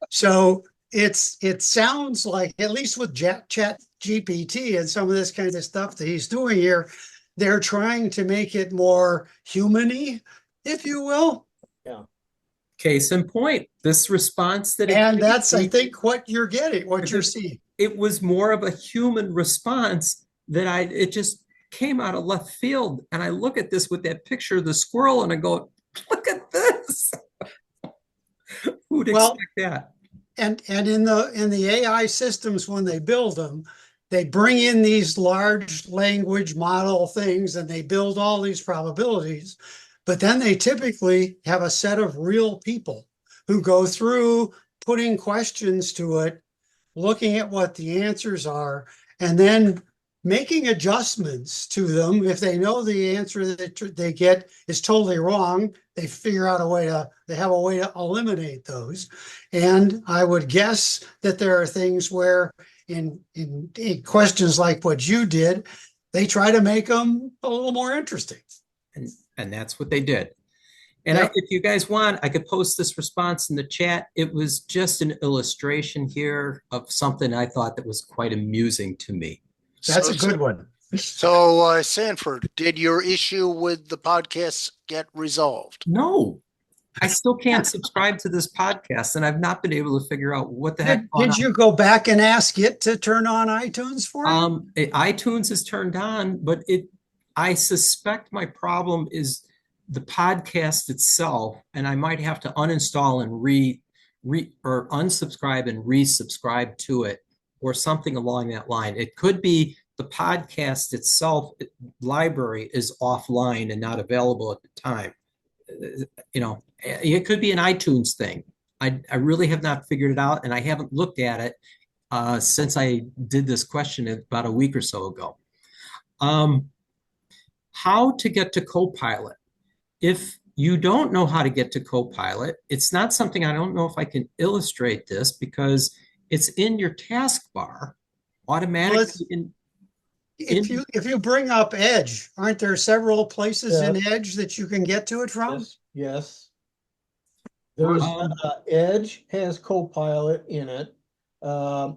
[SPEAKER 8] So it sounds like, at least with ChatGPT and some of this kind of stuff that he's doing here, they're trying to make it more human-y, if you will.
[SPEAKER 1] Yeah. Case in point, this response that
[SPEAKER 8] that's, I think, what you're getting, what you're seeing.
[SPEAKER 1] It was more of a human response that it just came out of left field. And I look at this with that picture of the squirrel and I go, look at this. Who'd expect that?
[SPEAKER 8] And in the AI systems, when they build them, they bring in these large language model things and they build all these probabilities, but then they typically have a set of real people who go through putting questions to it, looking at what the answers are, and then making adjustments to them. If they know the answer that they get is totally wrong, they figure out they have a way to eliminate those. And I would guess that there are things where in questions like what you did, they try to make them a little more interesting.
[SPEAKER 1] And that's what they did. And
[SPEAKER 8] Yep.
[SPEAKER 1] if you guys want, I could post this response in the chat. It was just an illustration here of something I thought that was quite amusing to me.
[SPEAKER 8] That's a good one.
[SPEAKER 3] So, Sanford, did your issue with the podcast get resolved?
[SPEAKER 1] No, I still can't subscribe to this podcast, and I've not been able to figure out what the heck.
[SPEAKER 8] Did you go back and ask it to turn on iTunes for you?
[SPEAKER 1] iTunes is turned on, but I suspect my problem is the podcast itself, and I might have to uninstall and or unsubscribe and resubscribe to it, or something along that line. It could be the podcast itself, library is offline and not available at the time. It could be an iTunes thing. I really have not figured it out, and I haven't looked at it since I did this question about a week or so ago. How to get to Copilot. If you don't know how to get to Copilot, it's not something, I don't know if I can illustrate this because it's in your taskbar automatically.
[SPEAKER 8] If you bring up Edge, aren't there several places in Edge that you can get to it from?
[SPEAKER 2] Yes. There's Edge has Copilot in it.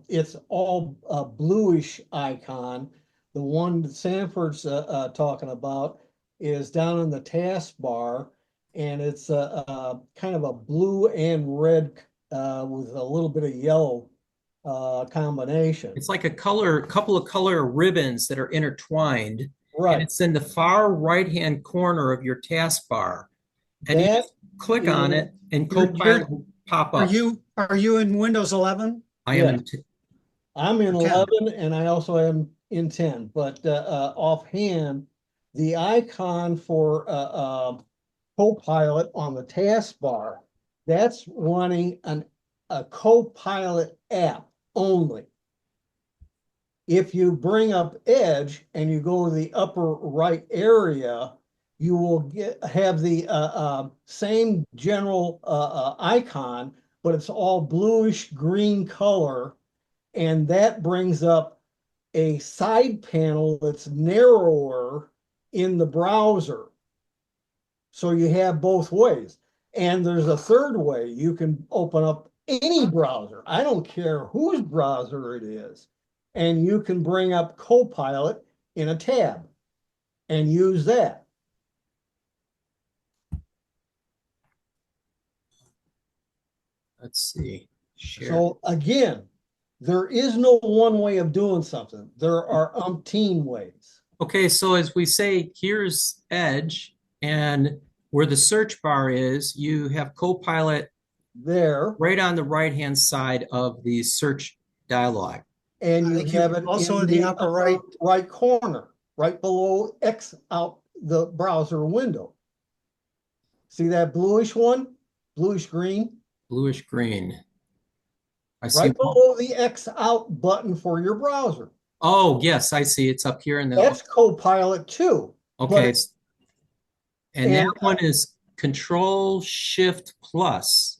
[SPEAKER 2] It's all a bluish icon. The one that Sanford's talking about is down in the taskbar, and it's kind of a blue and red with a little bit of yellow combination.
[SPEAKER 1] It's like couple of color ribbons that are intertwined.
[SPEAKER 2] Right.
[SPEAKER 1] And it's in the far right-hand corner of your taskbar. And you just click on it and Copilot will pop up.
[SPEAKER 8] Are you in Windows 11?
[SPEAKER 1] I am.
[SPEAKER 2] I'm in 11 and I also am in 10, but offhand, the icon for Copilot on the taskbar, that's running a Copilot app only. If you bring up Edge and you go to the upper right area, you will have the same general icon, but it's all bluish green color, and that brings up a side panel that's narrower in the browser. So you have both ways. And there's a third way. You can open up any browser. I don't care whose browser it is. And you can bring up Copilot in a tab and use that.
[SPEAKER 1] Let's see. Share.
[SPEAKER 2] So again, there is no one way of doing something. There are umpteen ways.
[SPEAKER 1] Okay, so as we say, here's Edge, and where the search bar is, you have Copilot
[SPEAKER 2] there,
[SPEAKER 1] right on the right-hand side of the search dialog.
[SPEAKER 2] And you have it
[SPEAKER 8] also
[SPEAKER 2] in
[SPEAKER 8] in the upper
[SPEAKER 2] right corner, right below X out the browser window. See that bluish one? Bluish green?
[SPEAKER 1] Bluish green. I see.
[SPEAKER 2] Right below the X out button for your browser.
[SPEAKER 1] Oh, yes, I see. It's up here in the.
[SPEAKER 2] That's Copilot too.
[SPEAKER 1] Okay. And that one is Control Shift Plus.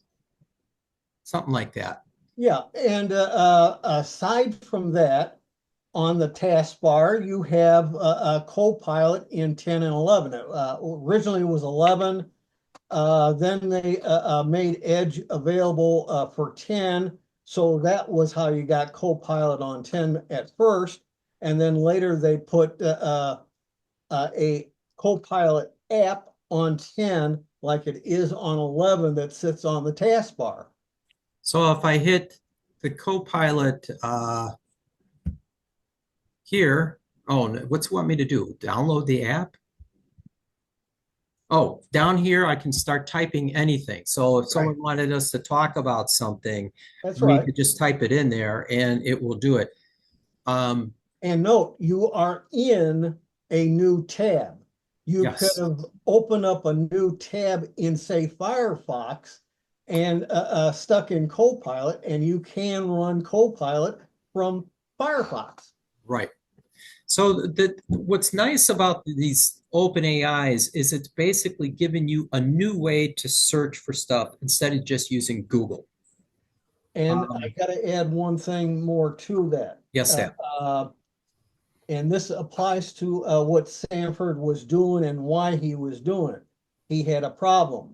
[SPEAKER 1] Something like that.
[SPEAKER 2] Yeah. And aside from that, on the taskbar, you have a Copilot in 10 and 11. Originally it was 11. Then they made Edge available for 10. So that was how you got Copilot on 10 at first. And then later they put a Copilot app on 10 like it is on 11 that sits on the taskbar.
[SPEAKER 1] So if I hit the Copilot here, what's it want me to do? Download the app? Oh, down here, I can start typing anything. So if someone wanted us to talk about something, we could just type it in there and it will do it. And
[SPEAKER 2] note, you are in a new tab. You could have opened up a new tab in, say, Firefox and stuck in Copilot, and you can run Copilot from Firefox.
[SPEAKER 1] Right. So what's nice about these open AIs is it's basically giving you a new way to search for stuff instead of just using Google.
[SPEAKER 2] And I got to add one thing more to that.
[SPEAKER 1] Yes, Sam.
[SPEAKER 2] And this applies to what Sanford was doing and why he was doing it. He had a problem.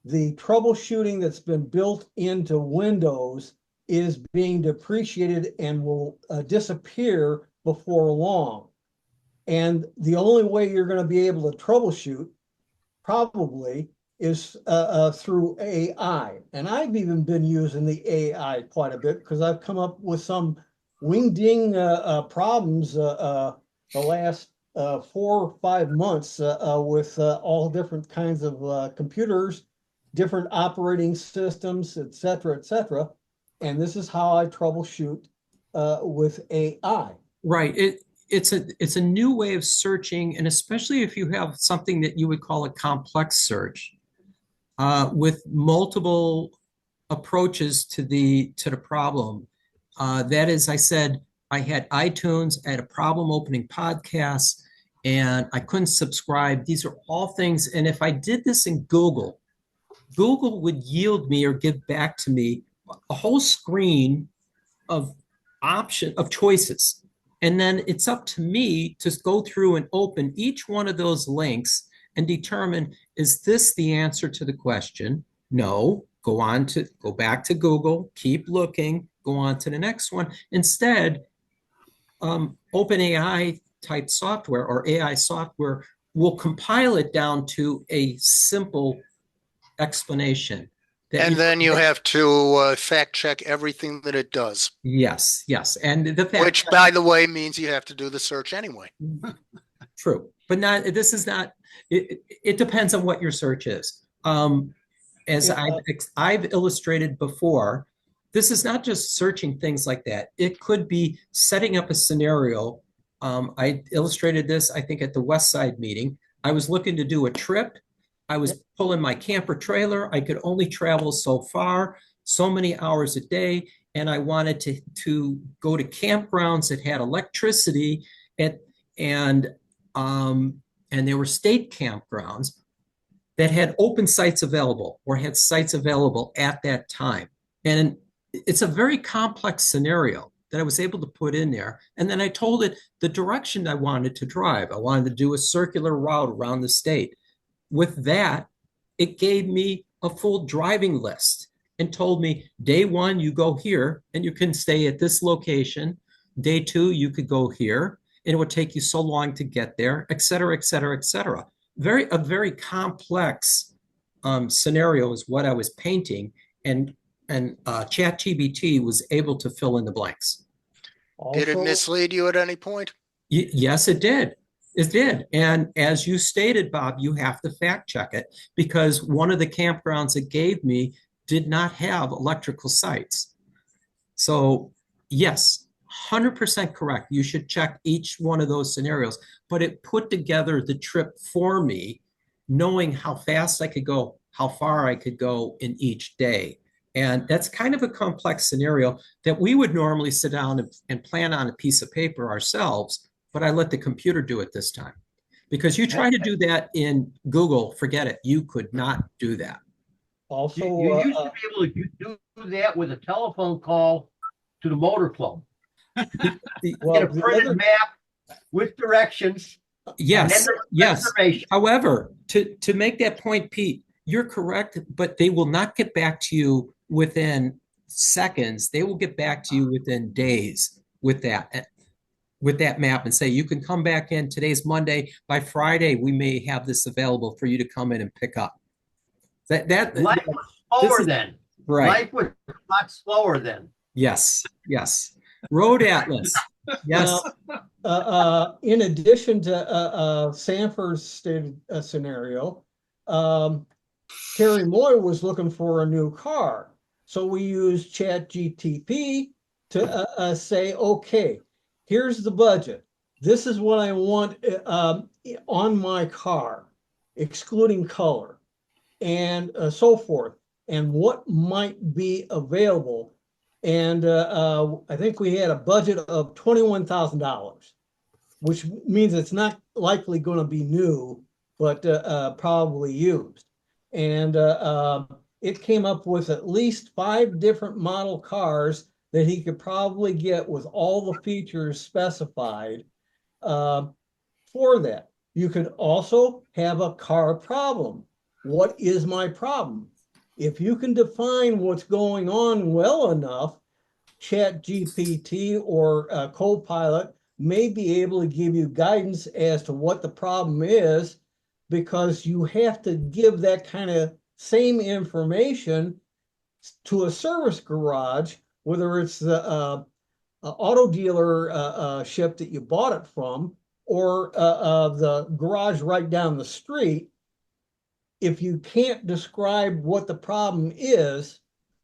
[SPEAKER 2] The troubleshooting that's been built into Windows is being depreciated and will disappear before long. And the only way you're going to be able to troubleshoot probably is through AI. And I've even been using the AI quite a bit because I've come up with some wing-ding problems the last 4 or 5 months with all different kinds of computers, different operating systems, et cetera, et cetera. And this is how I troubleshoot with AI.
[SPEAKER 1] Right. It's a new way of searching, and especially if you have something that you would call a complex search with multiple approaches to the problem. That is, I said, I had iTunes, I had a problem opening podcasts, and I couldn't subscribe. These are all things. And if I did this in Google, Google would yield me or give back to me a whole screen of choices. And then it's up to me to go through and open each one of those links and determine, is this the answer to the question? No. Go back to Google, keep looking, go on to the next one. Instead, OpenAI type software or AI software will compile it down to a simple explanation.
[SPEAKER 3] And then you have to fact check everything that it does.
[SPEAKER 1] Yes, yes. And
[SPEAKER 3] which, by the way, means you have to do the search anyway.
[SPEAKER 1] True. But it depends on what your search is. As I've illustrated before, this is not just searching things like that. It could be setting up a scenario. I illustrated this, I think, at the West Side meeting. I was looking to do a trip. I was pulling my camper trailer. I could only travel so far, so many hours a day. And I wanted to go to campgrounds that had electricity and there were state campgrounds that had open sites available or had sites available at that time. And it's a very complex scenario that I was able to put in there. And then I told it the direction I wanted to drive. I wanted to do a circular route around the state. With that, it gave me a full driving list and told me, day 1, you go here and you can stay at this location. Day 2, you could go here and it would take you so long to get there, et cetera, et cetera, et cetera. A very complex scenario is what I was painting, and ChatGPT was able to fill in the blanks.
[SPEAKER 3] Did it mislead you at any point?
[SPEAKER 1] Yes, it did. It did. And as you stated, Bob, you have to fact check it because one of the campgrounds it gave me did not have electrical sites. So yes, 100% correct. You should check each one of those scenarios, but it put together the trip for me, knowing how fast I could go, how far I could go in each day. And that's kind of a complex scenario that we would normally sit down and plan on a piece of paper ourselves. But I let the computer do it this time because you try to do that in Google, forget it. You could not do that.
[SPEAKER 2] Also,
[SPEAKER 7] you used to be able to do that with a telephone call to the motor club. Get a printed map with directions.
[SPEAKER 1] Yes, yes. However, to make that point, Pete, you're correct, but they will not get back to you within seconds. They will get back to you within days with that map and say, you can come back in. Today's Monday. By Friday, we may have this available for you to come in and pick up.
[SPEAKER 7] Life was slower then.
[SPEAKER 1] Right.
[SPEAKER 7] Life was a lot slower then.
[SPEAKER 1] Yes, yes. Road Atlas. Yes.
[SPEAKER 2] In addition to Sanford's stated scenario, Terry Moy was looking for a new car. So we used ChatGPT to say, okay, here's the budget. This is what I want on my car, excluding color, and so forth, and what might be available. And I think we had a budget of $21,000. which means it's not likely going to be new, but probably used. And it came up with at least 5 different model cars that he could probably get with all the features specified for that. You could also have a car problem. What is my problem? If you can define what's going on well enough, ChatGPT or Copilot may be able to give you guidance as to what the problem is, because you have to give that kind of same information to a service garage, whether it's the auto dealer ship that you bought it from, or the garage right down the street. If you can't describe what the problem is,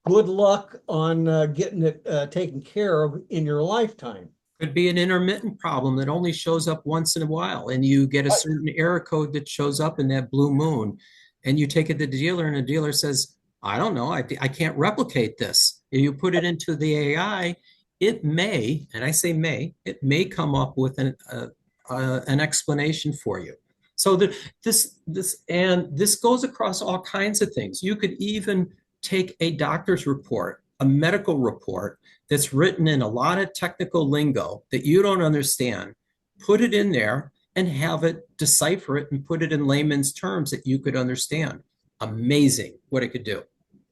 [SPEAKER 2] good luck on getting it taken care of in your lifetime.
[SPEAKER 1] Could be an intermittent problem that only shows up once in a while, and you get a
[SPEAKER 2] Right.
[SPEAKER 1] certain error code that shows up in that blue moon, and you take it to the dealer, and the dealer says, I don't know, I can't replicate this. You put it into the AI, it may, and I say may, it may come up with an explanation for you. So that this goes across all kinds of things. You could even take a doctor's report, a medical report that's written in a lot of technical lingo that you don't understand, put it in there and have it decipher it and put it in layman's terms that you could understand. Amazing what it could do.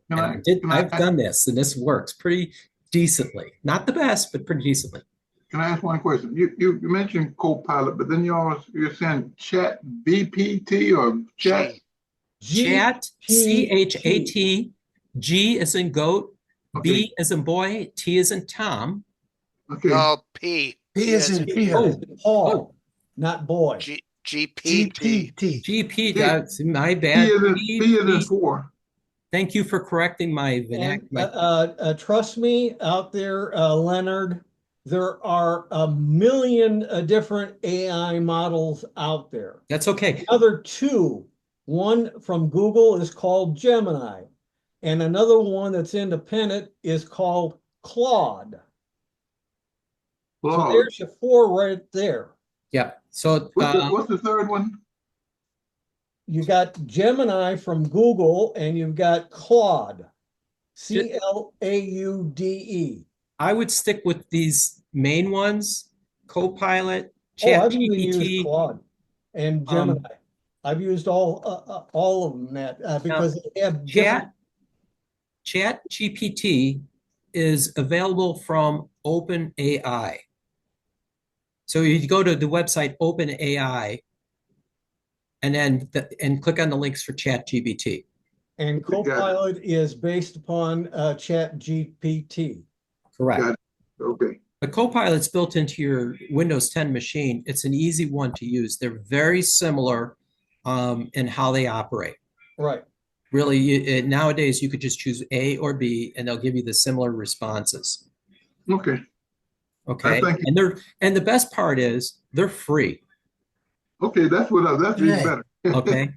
[SPEAKER 4] Can
[SPEAKER 1] And
[SPEAKER 4] I-
[SPEAKER 1] I've done this, and this works pretty decently. Not the best, but pretty decently.
[SPEAKER 4] Can I ask one question? You mentioned Copilot, but then you're saying Chat BPT or Chat?
[SPEAKER 1] Chat, CHAT, G as in goat,
[SPEAKER 4] Okay.
[SPEAKER 1] B as in boy, T as in Tom.
[SPEAKER 4] Okay.
[SPEAKER 3] No, P.
[SPEAKER 8] P is in Peter.
[SPEAKER 1] Oh.
[SPEAKER 2] Paul, not boy.
[SPEAKER 3] GPT.
[SPEAKER 8] GPT.
[SPEAKER 1] GP,
[SPEAKER 4] Yeah.
[SPEAKER 1] that's my
[SPEAKER 4] P
[SPEAKER 1] bad.
[SPEAKER 4] is in 4.
[SPEAKER 1] Thank you for correcting my
[SPEAKER 2] And,
[SPEAKER 1] vernacular.
[SPEAKER 2] trust me out there, Leonard, there are a million different AI models out there.
[SPEAKER 1] That's okay.
[SPEAKER 2] Other 2, one from Google is called Gemini, and another one that's independent is called Claude. So
[SPEAKER 4] Claude.
[SPEAKER 2] there's your 4 right there.
[SPEAKER 1] Yeah. So
[SPEAKER 4] What's the third one?
[SPEAKER 2] You got Gemini from Google, and you've got Claude, CLAUDE.
[SPEAKER 1] I would stick with these main ones, Copilot,
[SPEAKER 2] Oh, I've even used
[SPEAKER 1] ChatGPT.
[SPEAKER 2] Claude and Gemini. I've used all of them because they have different.
[SPEAKER 1] ChatGPT is available from OpenAI. So you go to the website OpenAI and then click on the links for ChatGPT.
[SPEAKER 2] And
[SPEAKER 4] Okay, got it.
[SPEAKER 2] Copilot is based upon ChatGPT.
[SPEAKER 1] Correct.
[SPEAKER 4] Got it. Okay.
[SPEAKER 1] But Copilot's built into your Windows 10 machine. It's an easy one to use. They're very similar in how they operate.
[SPEAKER 2] Right.
[SPEAKER 1] Really, nowadays you could just choose A or B, and they'll give you the similar responses.
[SPEAKER 4] Okay.
[SPEAKER 1] Okay,
[SPEAKER 4] Thank you.
[SPEAKER 1] and the best part is they're free.
[SPEAKER 4] Okay. That's even
[SPEAKER 8] Hey.
[SPEAKER 4] better.
[SPEAKER 1] Okay,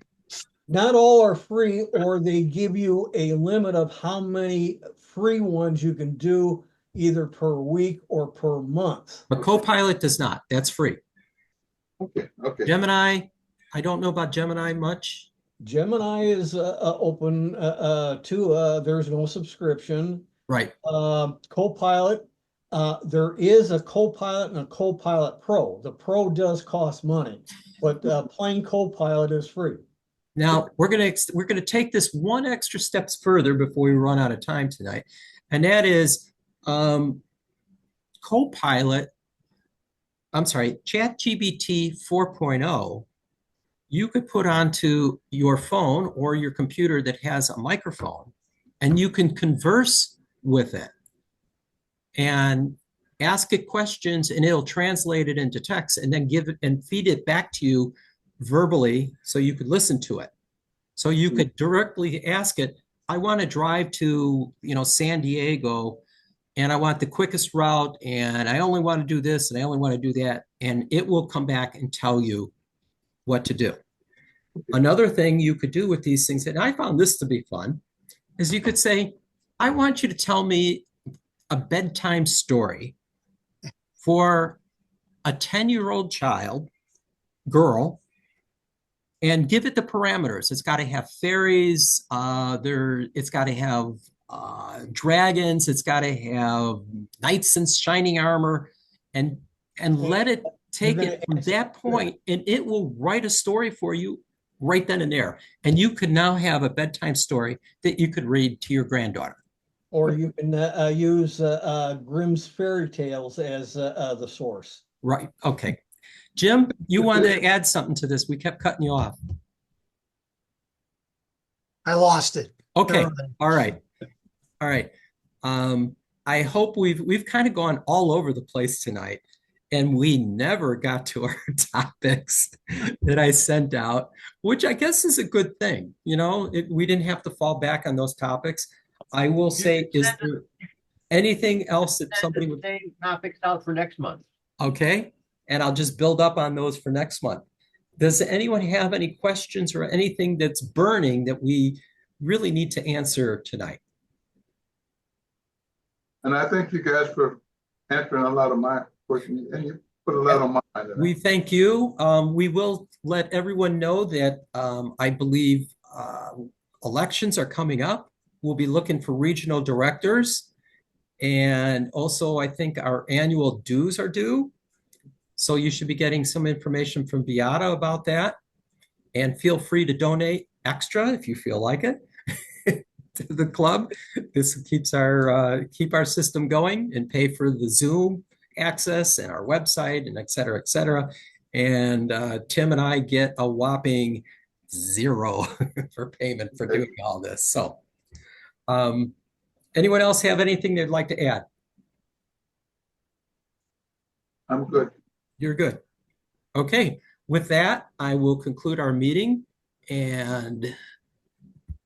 [SPEAKER 2] Not all are free, or they give you a limit of how many free ones you can do either per week or per month.
[SPEAKER 1] but Copilot does not. That's free.
[SPEAKER 4] Okay. Okay.
[SPEAKER 1] Gemini, I don't know about Gemini much.
[SPEAKER 2] Gemini is open to, there's no subscription.
[SPEAKER 1] Right.
[SPEAKER 2] Copilot, there is a Copilot and a Copilot Pro. The Pro does cost money, but plain Copilot is free.
[SPEAKER 1] Now we're gonna take this one extra steps further before we run out of time tonight, and that is Copilot. I'm sorry, ChatGPT 4.0. You could put onto your phone or your computer that has a microphone, and you can converse with it and ask it questions, and it'll translate it into text and then give it and feed it back to you verbally so you could listen to it. So you could directly ask it, I want to drive to, San Diego, and I want the quickest route, and I only want to do this, and I only want to do that. And it will come back and tell you what to do. Another thing you could do with these things, and I found this to be fun, is you could say, I want you to tell me a bedtime story for a 10-year-old child, girl, and give it the parameters. It's got to have fairies. It's got to have dragons. It's got to have knights in shining armor, and let it take
[SPEAKER 2] You're
[SPEAKER 1] it
[SPEAKER 2] gonna
[SPEAKER 1] from that point, and it will write a story for you right then and there. And you could now have a bedtime story that you could read to your granddaughter.
[SPEAKER 2] Or you can use Grimm's fairy tales as the source.
[SPEAKER 1] Right. Okay. Jim, you wanted to add something to this. We kept cutting you off.
[SPEAKER 8] I lost it.
[SPEAKER 1] Okay.
[SPEAKER 8] Never mind.
[SPEAKER 1] All right. All right. I hope we've kind of gone all over the place tonight, and we never got to our topics that I sent out, which I guess is a good thing. You know, we didn't have to fall back on those topics. I will say, is there anything else that somebody would?
[SPEAKER 7] Same topics out for next month.
[SPEAKER 1] Okay, and I'll just build up on those for next month. Does anyone have any questions or anything that's burning that we really need to answer tonight?
[SPEAKER 4] And I thank you guys for answering a lot of my questions, and you put a lot on my mind.
[SPEAKER 1] We thank you. We will let everyone know that I believe elections are coming up. We'll be looking for regional directors. And also, I think our annual dues are due. So you should be getting some information from Beata about that. And feel free to donate extra if you feel like it to the club. This keeps keep our system going and pay for the Zoom access and our website and et cetera, et cetera. And Tim and I get a whopping 0 for payment for doing all this. So anyone else have anything they'd like to add?
[SPEAKER 4] I'm good.
[SPEAKER 1] You're good. Okay. With that, I will conclude our meeting, and